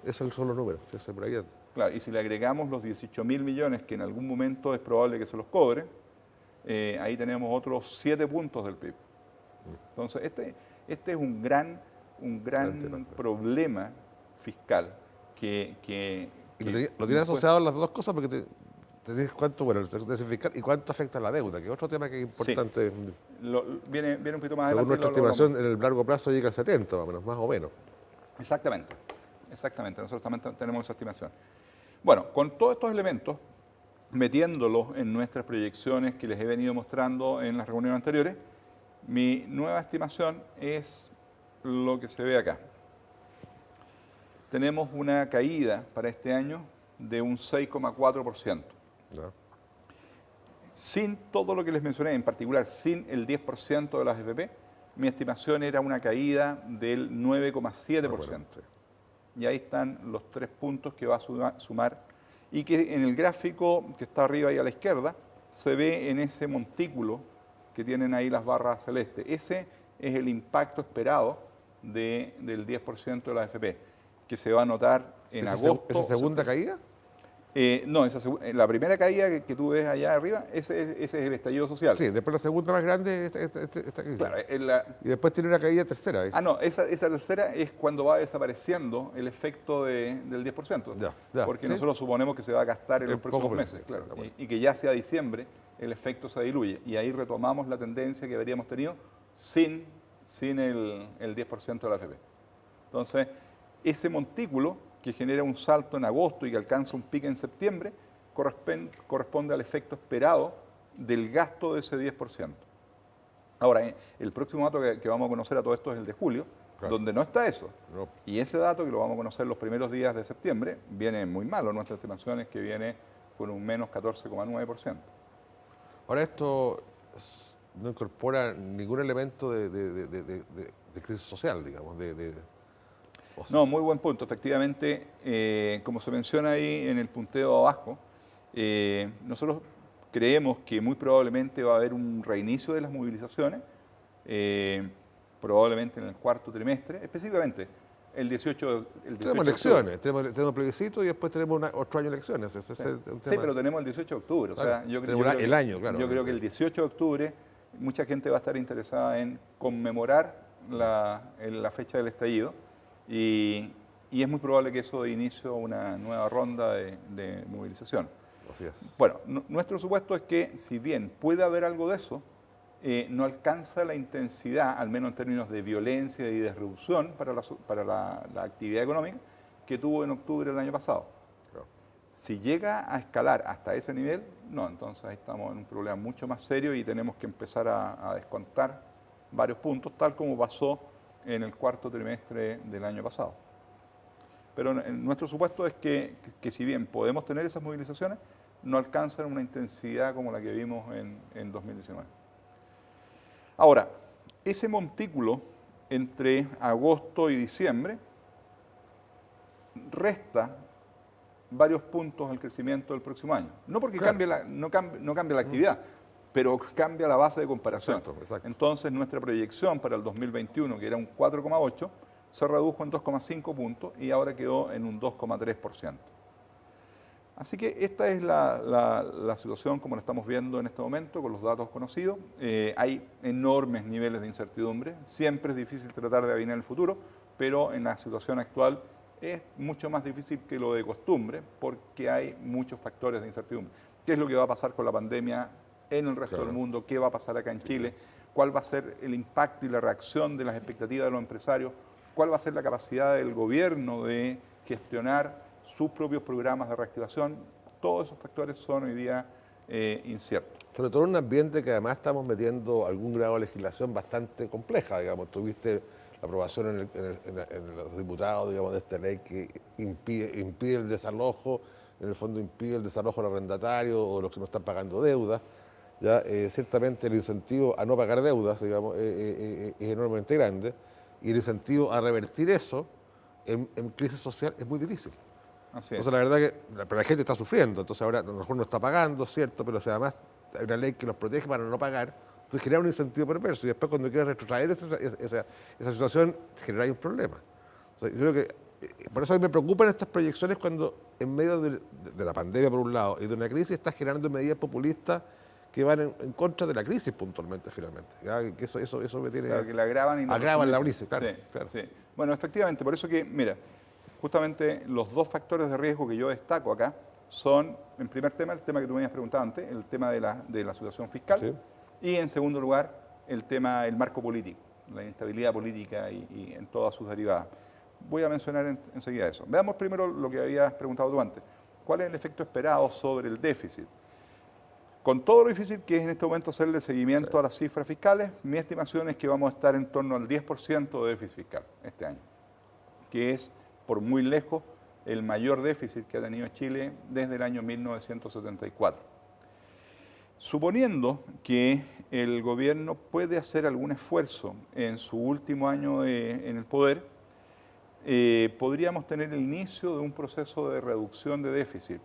es el solo número, ese por ahí. Claro, y si le agregamos los 18.000 millones que en algún momento es probable que se los cobre, ahí tenemos otros 7 puntos del PIB. Entonces, este es un gran problema fiscal que lo tienes asociado a las dos cosas porque tenés cuánto, bueno, el fiscal y cuánto afecta la deuda, que es otro tema que es importante. Sí. Viene un poquito más adelante. Según nuestra estimación, en el largo plazo llega al 70, más o menos. Exactamente. Nosotros también tenemos esa estimación. Bueno, con todos estos elementos, metiéndolos en nuestras proyecciones que les he venido mostrando en las reuniones anteriores, mi nueva estimación es lo que se ve acá. Tenemos una caída para este año de un 6,4%. ¿No? Sin todo lo que les mencioné, en particular sin el 10% de las FP, mi estimación era una caída del 9,7%. Y ahí están los 3 puntos que va a sumar y que en el gráfico que está arriba y a la izquierda se ve en ese montículo que tienen ahí las barras celestes. Ese es el impacto esperado del 10% de la AFP, que se va a notar en agosto. ¿Esa segunda caída? No, la primera caída que tú ves allá arriba, ese es el estallido social. Sí, después la segunda más grande es esta caída. Claro, y después tiene una caída tercera. No, esa tercera es cuando va desapareciendo el efecto del 10%. Ya, porque nosotros suponemos que se va a gastar en los próximos meses. Claro, y que ya sea diciembre, el efecto se diluye. Y ahí retomamos la tendencia que habríamos tenido sin el 10% de la AFP. Entonces, ese montículo que genera un salto en agosto y que alcanza un pico en septiembre, corresponde al efecto esperado del gasto de ese 10%. Ahora, el próximo dato que vamos a conocer a todo esto es el de julio, claro, donde no está eso. No. Y ese dato, que lo vamos a conocer los primeros días de septiembre, viene muy malo. Nuestra estimación es que viene con un menos 14,9%. Ahora, esto no incorpora ningún elemento de crisis social, digamos, No, muy buen punto. Efectivamente, como se menciona ahí en el punteo abajo, nosotros creemos que muy probablemente va a haber un reinicio de las movilizaciones, probablemente en el cuarto trimestre, específicamente el 18 tenemos elecciones, tenemos plebiscito y después tenemos otro año de elecciones. Ese sí. Sí, pero tenemos el 18 de octubre. Claro, o sea, yo creo que el 18 de octubre mucha gente va a estar interesada en conmemorar la fecha del estallido. Y es muy probable que eso dé inicio a una nueva ronda de movilización. Así es. Bueno, nuestro supuesto es que si bien puede haber algo de eso, no alcanza la intensidad, al menos en términos de violencia y de disrupción para la actividad económica, que tuvo en octubre del año pasado. Claro. Si llega a escalar hasta ese nivel, no, entonces ahí estamos en un problema mucho más serio y tenemos que empezar a descontar varios puntos, tal como pasó en el cuarto trimestre del año pasado. Pero nuestro supuesto es que si bien podemos tener esas movilizaciones, no alcanzan una intensidad como la que vimos en 2019. Ahora, ese montículo entre agosto y diciembre resta varios puntos al crecimiento del próximo año. No porque Claro. no cambie la actividad, pero cambia la base de comparación. Exacto. Entonces, nuestra proyección para el 2021, que era un 4,8, se redujo en 2,5 puntos y ahora quedó en un 2,3%. Así que esta es la situación como la estamos viendo en este momento con los datos conocidos. Hay enormes niveles de incertidumbre. Siempre es difícil tratar de adivinar el futuro, pero en la situación actual es mucho más difícil que lo de costumbre porque hay muchos factores de incertidumbre. ¿Qué es lo que va a pasar con la pandemia en el resto del mundo? ¿Qué va a pasar acá en Chile? ¿Cuál va a ser el impacto y la reacción de las expectativas de los empresarios? ¿Cuál va a ser la capacidad del gobierno de gestionar sus propios programas de reactivación? Todos esos factores son hoy día inciertos. Sobre todo en un ambiente que además estamos metiendo algún grado de legislación bastante compleja, digamos. Tuviste la aprobación en los diputados, digamos, de esta ley que impide el desalojo, en el fondo impide el desalojo del arrendatario o de los que no están pagando deudas. Ya, ciertamente el incentivo a no pagar deudas, digamos, es enormemente grande, y el incentivo a revertir eso en crisis social es muy difícil. Así es. Entonces, la verdad que pero la gente está sufriendo, entonces ahora a lo mejor no está pagando, ¿cierto? Pero si además hay una ley que los protege para no pagar, tú generas un incentivo perverso y después cuando quieres retrotraer esa situación, generas un problema. O sea, yo creo que por eso a mí me preocupan estas proyecciones cuando en medio de la pandemia por un lado y de una crisis estás generando medidas populistas que van en contra de la crisis puntualmente, finalmente. ¿Ya? Que eso me tiene... Claro, que la agravan y no agravan la profundizan. crisis, claro, Sí, claro. sí. Bueno, efectivamente, por eso que, mira, justamente los dos factores de riesgo que yo destaco acá son, en primer tema, el tema que tú me habías preguntado antes, el tema de la situación fiscal, Sí. y en segundo lugar, el tema, el marco político, la inestabilidad política y en todas sus derivadas. Voy a mencionar enseguida eso. Veamos primero lo que habías preguntado tú antes. ¿Cuál es el efecto esperado sobre el déficit? Con todo lo difícil que es en este momento hacerle seguimiento a las cifras fiscales, mi estimación es que vamos a estar en torno al 10% de déficit fiscal este año, que es por muy lejos el mayor déficit que ha tenido Chile desde el año 1974. Suponiendo que el gobierno puede hacer algún esfuerzo en su último año en el poder, podríamos tener el inicio de un proceso de reducción de déficit.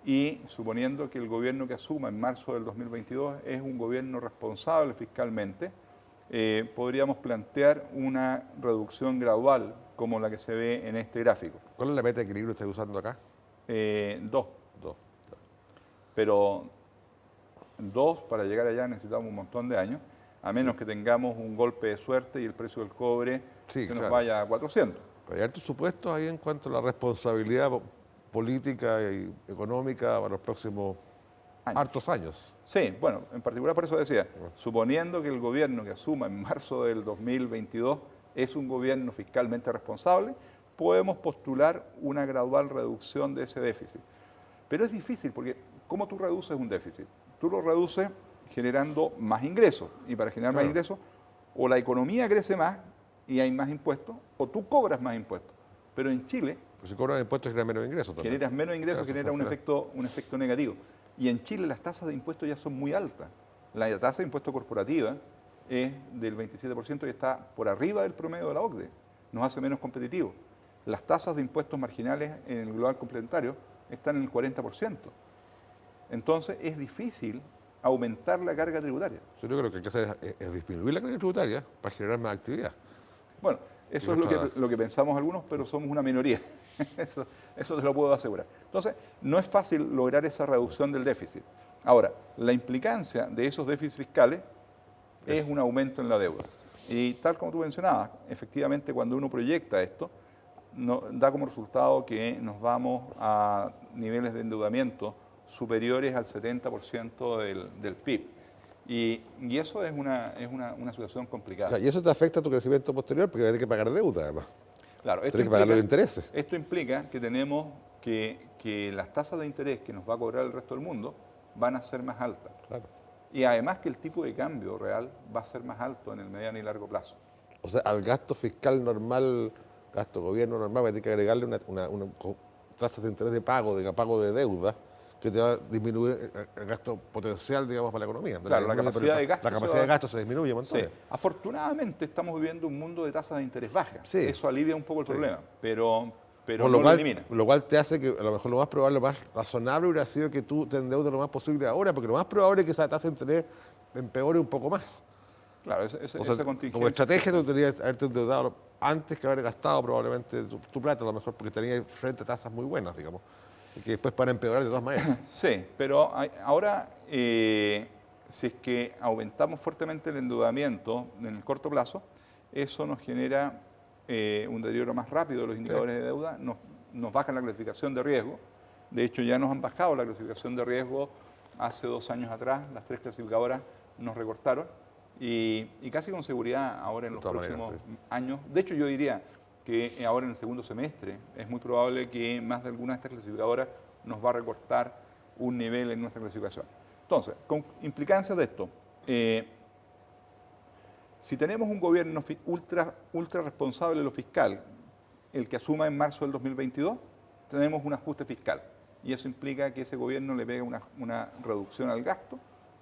Y suponiendo que el gobierno que asuma en marzo del 2022 es un gobierno responsable fiscalmente, podríamos plantear una reducción gradual como la que se ve en este gráfico. ¿Cuál es la meta de equilibrio que estás usando acá? 2. Dos. Pero 2, para llegar allá necesitamos un montón de años, a menos que tengamos un golpe de suerte y el precio del cobre Sí, se nos claro. vaya a 400. Pero hay hartos supuestos ahí en cuanto a la responsabilidad política y económica para los próximos hartos años. Sí, bueno, en particular por eso decía, suponiendo que el gobierno que asuma en marzo del 2022 es un gobierno fiscalmente responsable, podemos postular una gradual reducción de ese déficit. Pero es difícil porque ¿cómo tú reduces un déficit? Tú lo reduces generando más ingresos y para generar más Claro. ingresos o la economía crece más y hay más impuestos o tú cobras más impuestos. Pero en Chile Pues si cobran impuestos genera menos ingresos también. generas menos ingresos, Claro, genera al final. un efecto negativo. Y en Chile las tasas de impuestos ya son muy altas. La tasa de impuesto corporativa es del 27% y está por arriba del promedio de la OCDE. Nos hace menos competitivos. Las tasas de impuestos marginales en el global complementario están en el 40%. Entonces es difícil aumentar la carga tributaria. Yo creo que lo que hay que hacer es disminuir la carga tributaria para generar más actividad. Bueno, eso es lo que pensamos algunos, pero somos una minoría. Eso te lo puedo asegurar. Entonces, no es fácil lograr esa reducción del déficit. Ahora, la implicancia de esos déficits fiscales es un aumento en la deuda. Y tal como tú mencionabas, efectivamente cuando uno proyecta esto, da como resultado que nos vamos a niveles de endeudamiento superiores al 70% del PIB. Y eso es una situación O complicada. sea, y eso te afecta a tu crecimiento posterior porque tienes que pagar deuda, además. Claro, Tienes que pagar los intereses. esto implica que tenemos que las tasas de interés que nos va a cobrar el resto del mundo van a ser más altas. Claro. Y además que el tipo de cambio real va a ser más alto en el mediano y largo plazo. O sea, al gasto fiscal normal, gasto gobierno normal, tienes que agregarle una tasa de interés de pago de deuda, que te va a disminuir el gasto potencial, digamos, para la economía. Claro, la capacidad de gasto. La capacidad de gasto se disminuye un montón. Sí. Afortunadamente estamos viviendo un mundo de tasas de interés bajas. Sí. Eso alivia un poco el Sí. problema, pero Por no lo elimina. lo cual te hace que a lo mejor lo más probable, lo más razonable hubiera sido que tú te endeudes lo más posible ahora, porque lo más probable es que esa tasa de interés empeore un poco más. Claro, O sea, esa contingencia. como estrategia tú deberías haberte endeudado antes que haber gastado probablemente tu plata, a lo mejor porque tenías frente a tasas muy buenas, digamos, y que después para empeorar de todas maneras. Sí, pero ahora, si es que aumentamos fuertemente el endeudamiento en el corto plazo, eso nos genera un deterioro más rápido de los indicadores de deuda, nos baja la clasificación de riesgo. De hecho, ya nos han bajado la clasificación de riesgo hace 2 años atrás, las 3 clasificadoras nos recortaron y casi con seguridad ahora en los próximos años. De hecho, yo diría que ahora en el segundo semestre es muy probable que más de alguna de estas clasificadoras nos va a recortar un nivel en nuestra clasificación. Entonces, con implicancias de esto, si tenemos un gobierno ultra responsable de lo fiscal, el que asuma en marzo del 2022, tenemos un ajuste fiscal. Y eso implica que ese gobierno le pega una reducción al gasto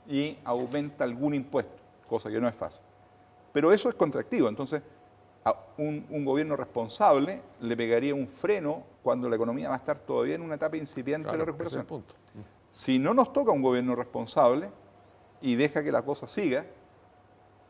y aumenta algún impuesto, cosa que no es fácil. Pero eso es contractivo, entonces a un gobierno responsable le pegaría un freno cuando la economía va a estar todavía en una etapa incipiente de la recuperación. Ese es el punto. Si no nos toca un gobierno responsable y deja que la cosa siga,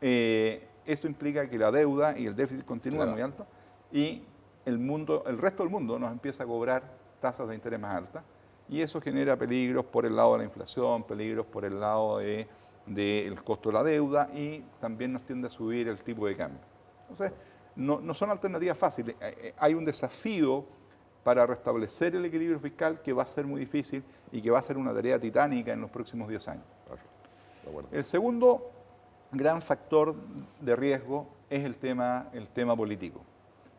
esto implica que la deuda y el déficit continúan muy altos y el resto del mundo nos empieza a cobrar tasas de interés más altas y eso genera peligros por el lado de la inflación, peligros por el lado del costo de la deuda y también nos tiende a subir el tipo de cambio. Entonces, no son alternativas fáciles. Hay un desafío para restablecer el equilibrio fiscal que va a ser muy difícil y que va a ser una tarea titánica en los próximos 10 años. El segundo gran factor de riesgo es el tema político.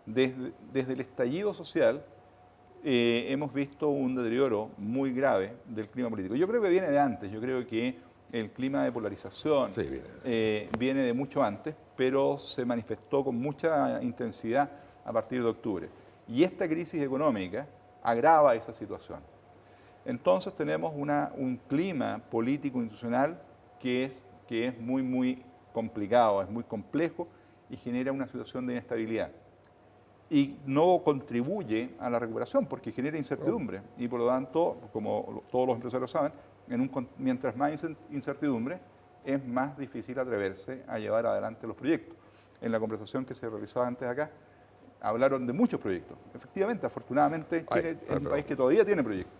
Desde el estallido social hemos visto un deterioro muy grave del clima político. Yo creo que viene de antes, yo creo que el clima de polarización viene de mucho antes, pero se manifestó con mucha intensidad a partir de octubre. Y esta crisis económica agrava esa situación. Entonces tenemos un clima político institucional que es muy, muy complicado, es muy complejo y genera una situación de inestabilidad. Y no contribuye a la recuperación porque genera incertidumbre. Y por lo tanto, como todos los empresarios saben, mientras más incertidumbre, es más difícil atreverse a llevar adelante los proyectos. En la conversación que se realizó antes acá, hablaron de muchos proyectos. Efectivamente, afortunadamente, Chile es un país que todavía tiene proyectos,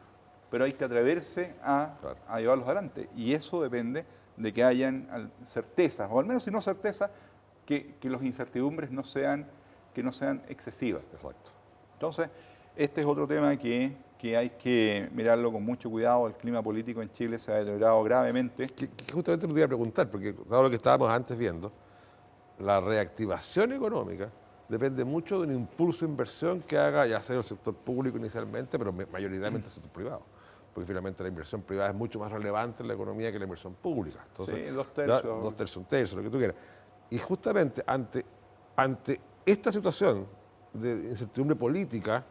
pero hay que atreverse a llevarlos adelante. Y eso depende de que hayan certezas, o al menos si no certezas, que las incertidumbres no sean excesivas. Exacto. Entonces, este es otro tema que hay que mirarlo con mucho cuidado. El clima político en Chile se ha deteriorado gravemente. Que justamente lo te iba a preguntar, porque dado lo que estábamos antes viendo, la reactivación económica depende mucho de un impulso de inversión que haga ya sea el sector público inicialmente, pero mayoritariamente el sector privado. Porque finalmente la inversión privada es mucho más relevante en la economía que la inversión pública. Entonces, sí, 2/3. 2/3, 1/3, lo que tú quieras. Y justamente ante esta situación de incertidumbre política,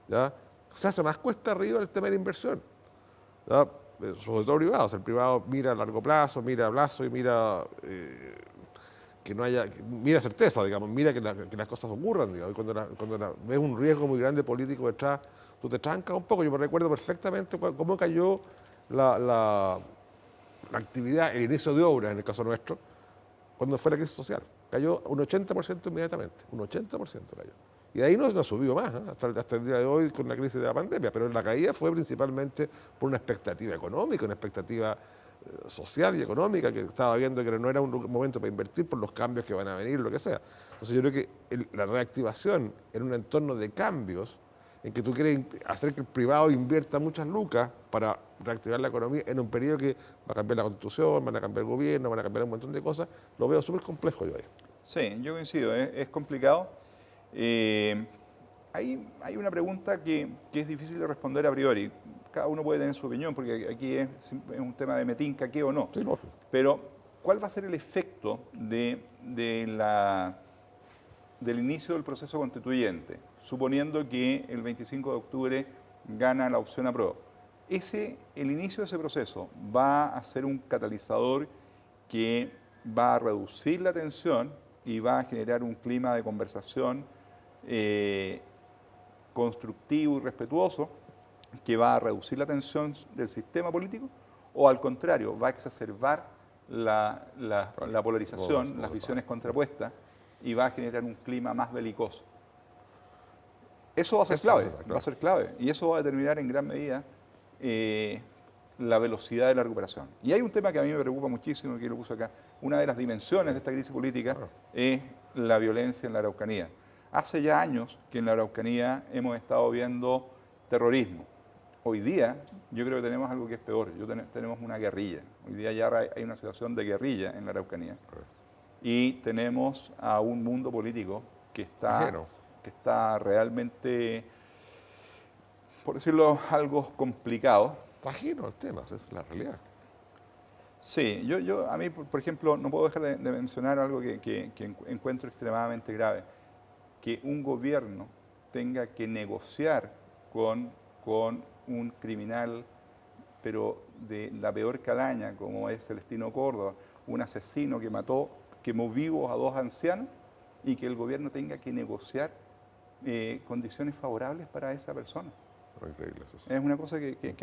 ¿ya?, se hace más cuesta arriba el tema de la inversión, ¿ya?, sobre todo privado. O sea, el privado mira a largo plazo, mira a plazo y mira mira certeza, digamos, mira que las cosas ocurran, digamos. Y cuando ves un riesgo muy grande político detrás, tú te trancas un poco. Yo me recuerdo perfectamente cómo cayó la actividad, el inicio de obras, en el caso nuestro, cuando fue la crisis social. Cayó un 80% inmediatamente, un 80% cayó. Y de ahí no ha subido más, hasta el día de hoy con la crisis de la pandemia, pero la caída fue principalmente por una expectativa económica, una expectativa social y económica que estaba viendo que no era un momento para invertir por los cambios que van a venir, lo que sea. Entonces yo creo que la reactivación en un entorno de cambios en que tú quieres hacer que el privado invierta muchas lucas para reactivar la economía en un periodo que va a cambiar la constitución, van a cambiar el gobierno, van a cambiar un montón de cosas, lo veo súper complejo yo ahí. Sí, yo coincido, es complicado. Eh, hay una pregunta que es difícil de responder a priori. Cada uno puede tener su opinión, porque aquí es un tema de metinca, qué o no. Sí, lógico. Pero, ¿cuál va a ser el efecto del inicio del proceso constituyente, suponiendo que el 25 de octubre gana la opción apruebo? El inicio de ese proceso va a ser un catalizador que va a reducir la tensión y va a generar un clima de conversación constructivo y respetuoso que va a reducir la tensión del sistema político, o al contrario, va a exacerbar la polarización, las visiones contrapuestas, y va a generar un clima más belicoso. Eso va a ser clave, va a ser clave, y eso va a determinar en gran medida la velocidad de la recuperación. Y hay un tema que a mí me preocupa muchísimo, que lo puse acá. Una de las dimensiones de esta crisis política es la violencia en la Araucanía. Hace ya años que en la Araucanía hemos estado viendo terrorismo. Hoy día yo creo que tenemos algo que es peor, tenemos una guerrilla. Hoy día ya hay una situación de guerrilla en la Araucanía. Y tenemos a un mundo político que está realmente, por decirlo, algo complicado. Está ajeno al tema, esa es la realidad. Sí, a mí, por ejemplo, no puedo dejar de mencionar algo que encuentro extremadamente grave. Que un gobierno tenga que negociar con un criminal, pero de la peor calaña, como es Celestino Córdoba, un asesino que quemó vivos a 2 ancianos, y que el gobierno tenga que negociar condiciones favorables para esa persona. Increíble eso. Es una cosa que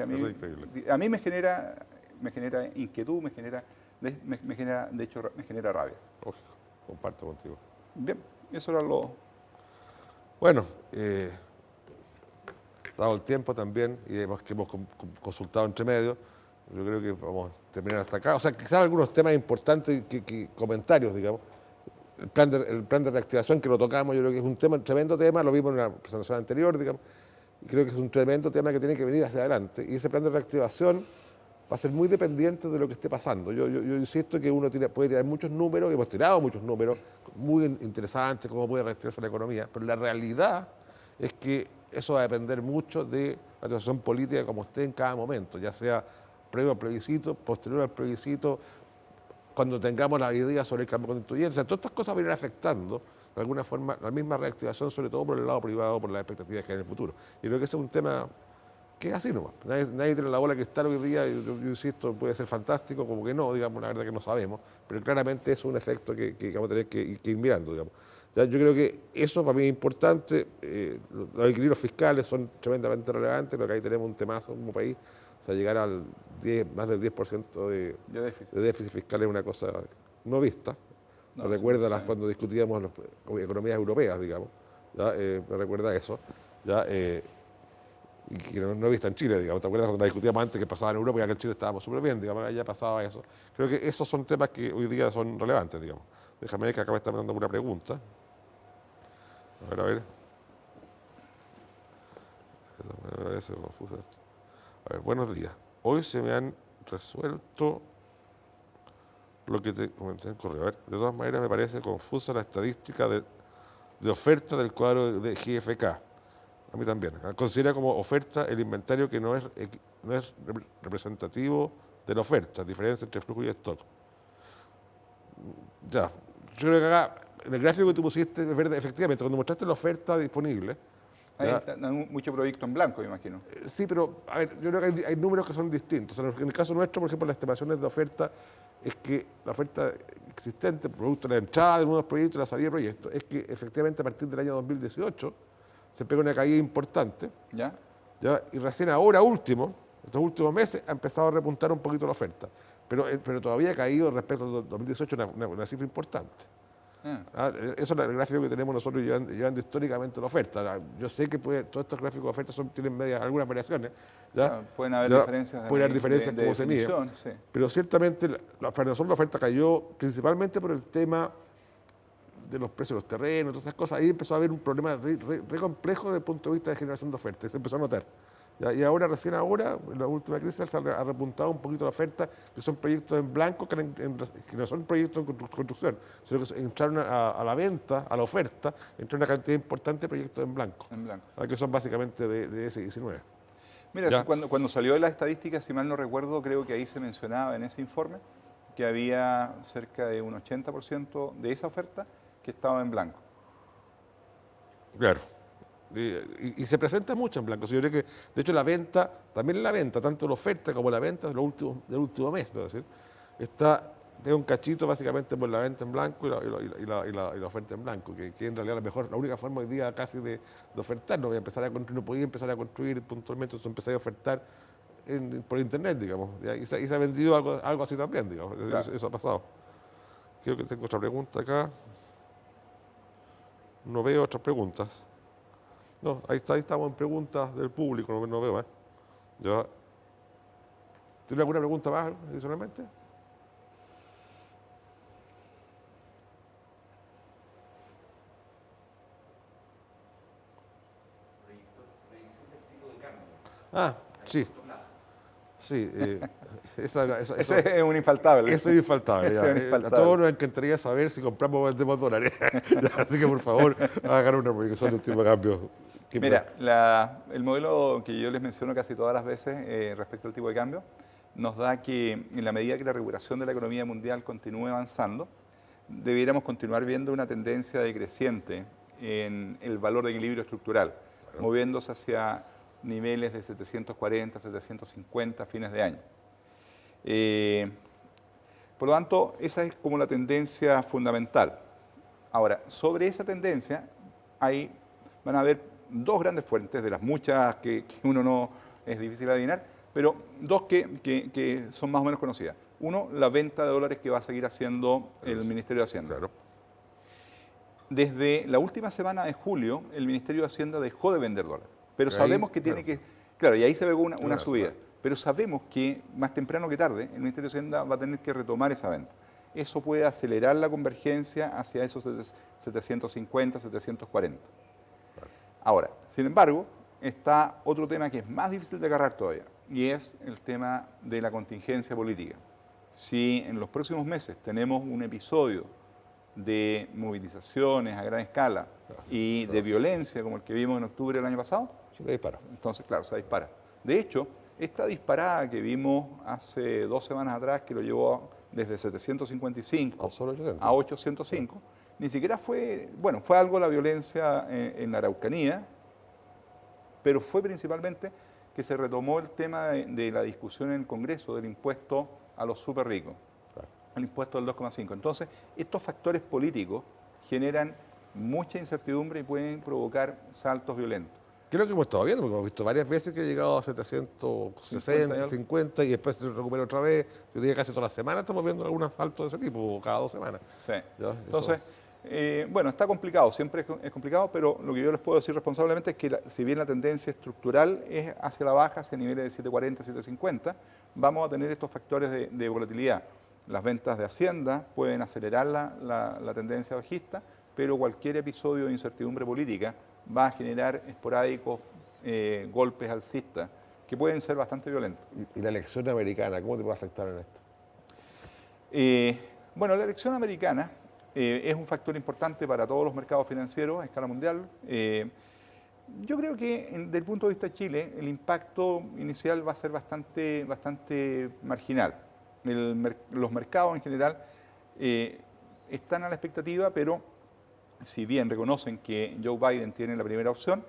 a mí me genera inquietud, me genera, de hecho, me genera rabia. Lógico, comparto contigo. Bien, eso era lo... Bueno, dado el tiempo también, y que hemos consultado entre medios, yo creo que vamos a terminar hasta acá. O sea, quizás algunos temas importantes, comentarios, digamos. El plan de reactivación que lo tocamos, yo creo que es un tremendo tema, lo vimos en la presentación anterior, digamos, y creo que es un tremendo tema que tiene que venir hacia adelante. Y ese plan de reactivación va a ser muy dependiente de lo que esté pasando. Yo insisto que uno puede tirar muchos números, hemos tirado muchos números, muy interesantes, cómo puede reactivarse la economía, pero la realidad es que eso va a depender mucho de la situación política como esté en cada momento, ya sea previo al plebiscito, posterior al plebiscito, cuando tengamos la idea sobre el cambio constituyente. O sea, todas estas cosas van a ir afectando de alguna forma la misma reactivación, sobre todo por el lado privado, por las expectativas que hay en el futuro. Y creo que ese es un tema que es así nomás. Nadie tiene la bola de cristal hoy día, yo insisto, puede ser fantástico, como que no, digamos, la verdad que no sabemos, pero claramente es un efecto que vamos a tener que ir mirando, digamos. Ya, yo creo que eso para mí es importante, los equilibrios fiscales son tremendamente relevantes, creo que ahí tenemos un temazo como país, o sea, llegar al más del 10% de déficit fiscal es una cosa no vista. Me recuerda cuando discutíamos las economías europeas, digamos, ¿ya? Me recuerda eso, ¿ya? Y que no he visto en Chile, digamos. ¿Te acuerdas cuando la discutíamos antes que pasaba en Europa y acá en Chile estábamos súper bien, digamos, allá pasaba eso? Creo que esos son temas que hoy día son relevantes, digamos. Déjame ver que acá me está mandando una pregunta. A ver. Me parece confusa esto. A ver, buenos días. Hoy se me han resuelto lo que te comenté en el correo. A ver, de todas maneras me parece confusa la estadística de oferta del cuadro de GFK. A mí también. Considera como oferta el inventario que no es representativo de la oferta, diferencia entre flujo y stock. Ya, yo creo que acá, en el gráfico que tú pusiste, es verdad, efectivamente, cuando mostraste la oferta disponible... Hay mucho proyecto en blanco, me imagino. Sí, pero a ver, yo creo que hay números que son distintos. En el caso nuestro, por ejemplo, las estimaciones de oferta es que la oferta existente, producto de la entrada de nuevos proyectos y la salida de proyectos, es que efectivamente a partir del año 2018 se pega una caída importante. ¿Ya? Y recién ahora estos últimos meses, ha empezado a repuntar un poquito la oferta. Pero todavía ha caído respecto al 2018 una cifra importante. Eso es el gráfico que tenemos nosotros llevando históricamente la oferta. Yo sé que todos estos gráficos de oferta tienen algunas variaciones. Pueden haber diferencias. Pueden haber diferencias como se mide. Pero ciertamente para nosotros la oferta cayó principalmente por el tema de los precios de los terrenos, todas esas cosas, ahí empezó a haber un problema re complejo desde el punto de vista de generación de oferta, y se empezó a notar. ¿Ya? Y ahora, recién ahora, en la última crisis, se ha repuntado un poquito la oferta, que son proyectos en blanco, que no son proyectos en construcción, sino que entraron a la venta, a la oferta, entró una cantidad importante de proyectos en blanco, En blanco. que son básicamente de S19. Mira, ¿Ya? cuando salió de las estadísticas, si mal no recuerdo, creo que ahí se mencionaba en ese informe que había cerca de un 80% de esa oferta que estaba en blanco. Claro. Y se presenta mucho en blanco. Yo creo que, de hecho, la venta, también la venta, tanto la oferta como la venta del último mes, ¿no? Es decir, está de un cachito básicamente por la venta en blanco y la oferta en blanco, que en realidad la única forma hoy día casi de ofertar. No, voy a empezar a construir, no podía empezar a construir puntualmente, entonces empecé a ofertar por internet, digamos, ¿ya? Y se ha vendido algo así también, digamos. Claro. Eso ha pasado. Creo que tengo otra pregunta acá. No veo otras preguntas. No, ahí estamos en preguntas del público, no veo más. ¿Ya? ¿Tiene alguna pregunta más adicionalmente? Ah, sí. Sí, eso Ese es un infaltable. es infaltable. Ese Ya. es un A infaltable. todos nos encantaría saber si compramos o vendemos dólares. Ya, así que por favor, hagan una proyección de tipo de cambio. Mira, el modelo que yo les menciono casi todas las veces respecto al tipo de cambio nos da que en la medida que la recuperación de la economía mundial continúe avanzando, debiéramos continuar viendo una tendencia decreciente en el valor de equilibrio estructural, Claro. moviéndose hacia niveles de 740, 750 a fines de año. Por lo tanto, esa es como la tendencia fundamental. Ahora, sobre esa tendencia van a haber dos grandes fuentes, de las muchas que uno no es difícil adivinar, pero dos que son más o menos conocidas. Uno, la venta de dólares que va a seguir haciendo el Ministerio de Hacienda. Claro. Desde la última semana de julio, el Ministerio de Hacienda dejó de vender dólares. Pero Ahí, sabemos que tiene claro. que... Claro, y ahí se ve una Claro, subida. claro. Pero sabemos que más temprano que tarde, el Ministerio de Hacienda va a tener que retomar esa venta. Eso puede acelerar la convergencia hacia esos 750, 740. Ahora, sin embargo, está otro tema que es más difícil de agarrar todavía, y es el tema de la contingencia política. Si en los próximos meses tenemos un episodio de movilizaciones a gran escala y de violencia como el que vimos en octubre del año pasado, Siempre disparo. entonces, claro, se dispara. De hecho, esta disparada que vimos hace 2 semanas atrás, que lo llevó desde 755 A solo 800. a 805, ni siquiera fue, bueno, fue algo la violencia en la Araucanía, pero fue principalmente que se retomó el tema de la discusión en el Congreso del impuesto a los súper ricos, Claro. el impuesto del 2,5. Entonces, estos factores políticos generan mucha incertidumbre y pueden provocar saltos violentos. ¿Qué es lo que hemos estado viendo? Porque hemos visto varias veces que ha llegado a 760, 50 y después se recupera otra vez. Yo diría casi toda la semana estamos viendo algunos saltos de ese tipo, o cada 2 semanas. Sí. ¿Ya? Entonces, bueno, está complicado, siempre es complicado, pero lo que yo les puedo decir responsablemente es que si bien la tendencia estructural es hacia la baja, hacia niveles de 740, 750, vamos a tener estos factores de volatilidad. Las ventas de Hacienda pueden acelerar la tendencia bajista, pero cualquier episodio de incertidumbre política va a generar esporádicos golpes alcistas que pueden ser bastante violentos. ¿Y la elección americana, cómo te puede afectar en esto? Bueno, la elección americana es un factor importante para todos los mercados financieros a escala mundial. Yo creo que desde el punto de vista de Chile, el impacto inicial va a ser bastante marginal. Los mercados en general están a la expectativa, pero si bien reconocen que Joe Biden tiene la primera opción,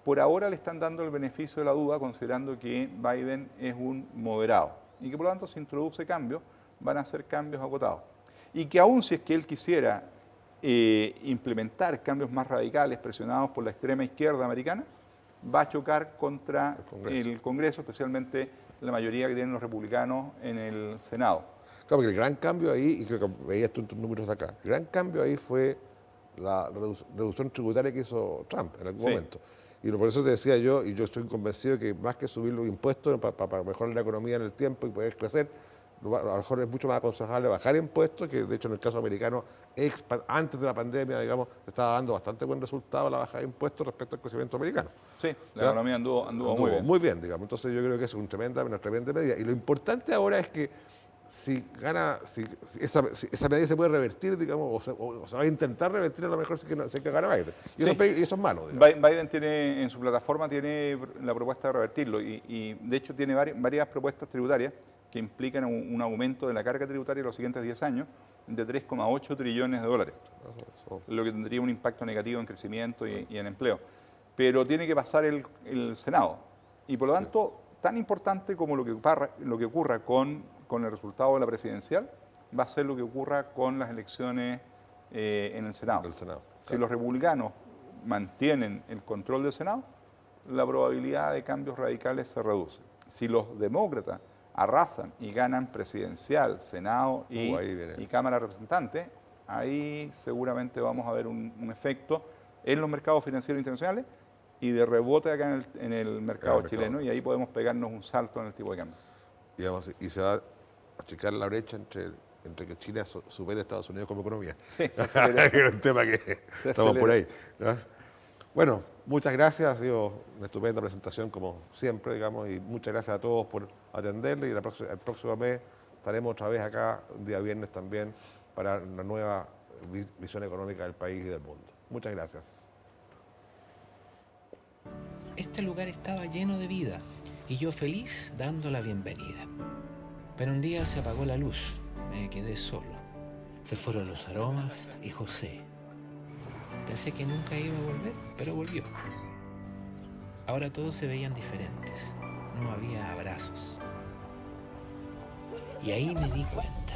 por ahora le están dando el beneficio de la duda, considerando que Biden es un moderado y que por lo tanto si introduce cambios, van a ser cambios acotados. Y que aún si es que él quisiera implementar cambios más radicales presionados por la extrema izquierda americana, va a chocar contra el Congreso, especialmente la mayoría que tienen los republicanos en el Senado. Claro, porque el gran cambio ahí, y creo que veías tú en tus números de acá, el gran cambio ahí fue la reducción tributaria que hizo Trump en algún momento. Y por eso te decía yo, y yo estoy convencido que más que subir los impuestos para mejorar la economía en el tiempo y poder crecer, a lo mejor es mucho más aconsejable bajar impuestos, que de hecho en el caso americano, antes de la pandemia, digamos, estaba dando bastante buen resultado la bajada de impuestos respecto al crecimiento americano. Sí, la ¿Ya? economía anduvo muy bien. Muy bien, digamos. Entonces yo creo que es una tremenda medida. Y lo importante ahora es que si esa medida se puede revertir, digamos, o se va a intentar revertir, a lo mejor si es que gana Biden. Y, Sí. eso es malo, digamos. Biden tiene en su plataforma tiene la propuesta de revertirlo y de hecho tiene varias propuestas tributarias que implican un aumento de la carga tributaria en los siguientes 10 años de 3,8 trillones de dólares, lo que tendría un impacto negativo en crecimiento y en empleo. Pero tiene que pasar el Senado y por lo tanto, tan importante como lo que ocurra con el resultado de la presidencial, va a ser lo que ocurra con las elecciones en el Senado. Si los republicanos mantienen el control del Senado, la probabilidad de cambios radicales se reduce. Si los demócratas arrasan y ganan presidencial, Senado y Cámara de Representantes, ahí seguramente vamos a ver un efecto en los mercados financieros internacionales y de rebote acá en el mercado chileno, y ahí podemos pegarnos un salto en el tipo de cambio. Y se va a achicar la brecha entre que China supere a Estados Unidos como economía. Sí, se acelera. Es un tema que estamos por ahí, ¿no? Bueno, muchas gracias, ha sido una estupenda presentación como siempre, digamos, y muchas gracias a todos por atenderle, y el próximo mes estaremos otra vez acá, un día viernes también, para una nueva visión económica del país y del mundo. Muchas gracias. Este lugar estaba lleno de vida y yo feliz dando la bienvenida. Pero un día se apagó la luz, me quedé solo. Se fueron los aromas y José. Pensé que nunca iba a volver, pero volvió. Ahora todos se veían diferentes, no había abrazos. Y ahí me di cuenta,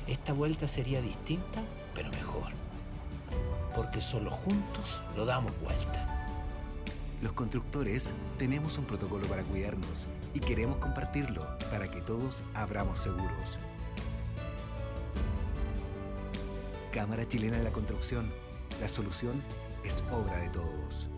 esta vuelta sería distinta, pero mejor. Porque solo juntos lo damos vuelta. Los constructores tenemos un protocolo para cuidarnos y queremos compartirlo para que todos abramos seguros. Cámara Chilena de la Construcción. La solución es obra de todos.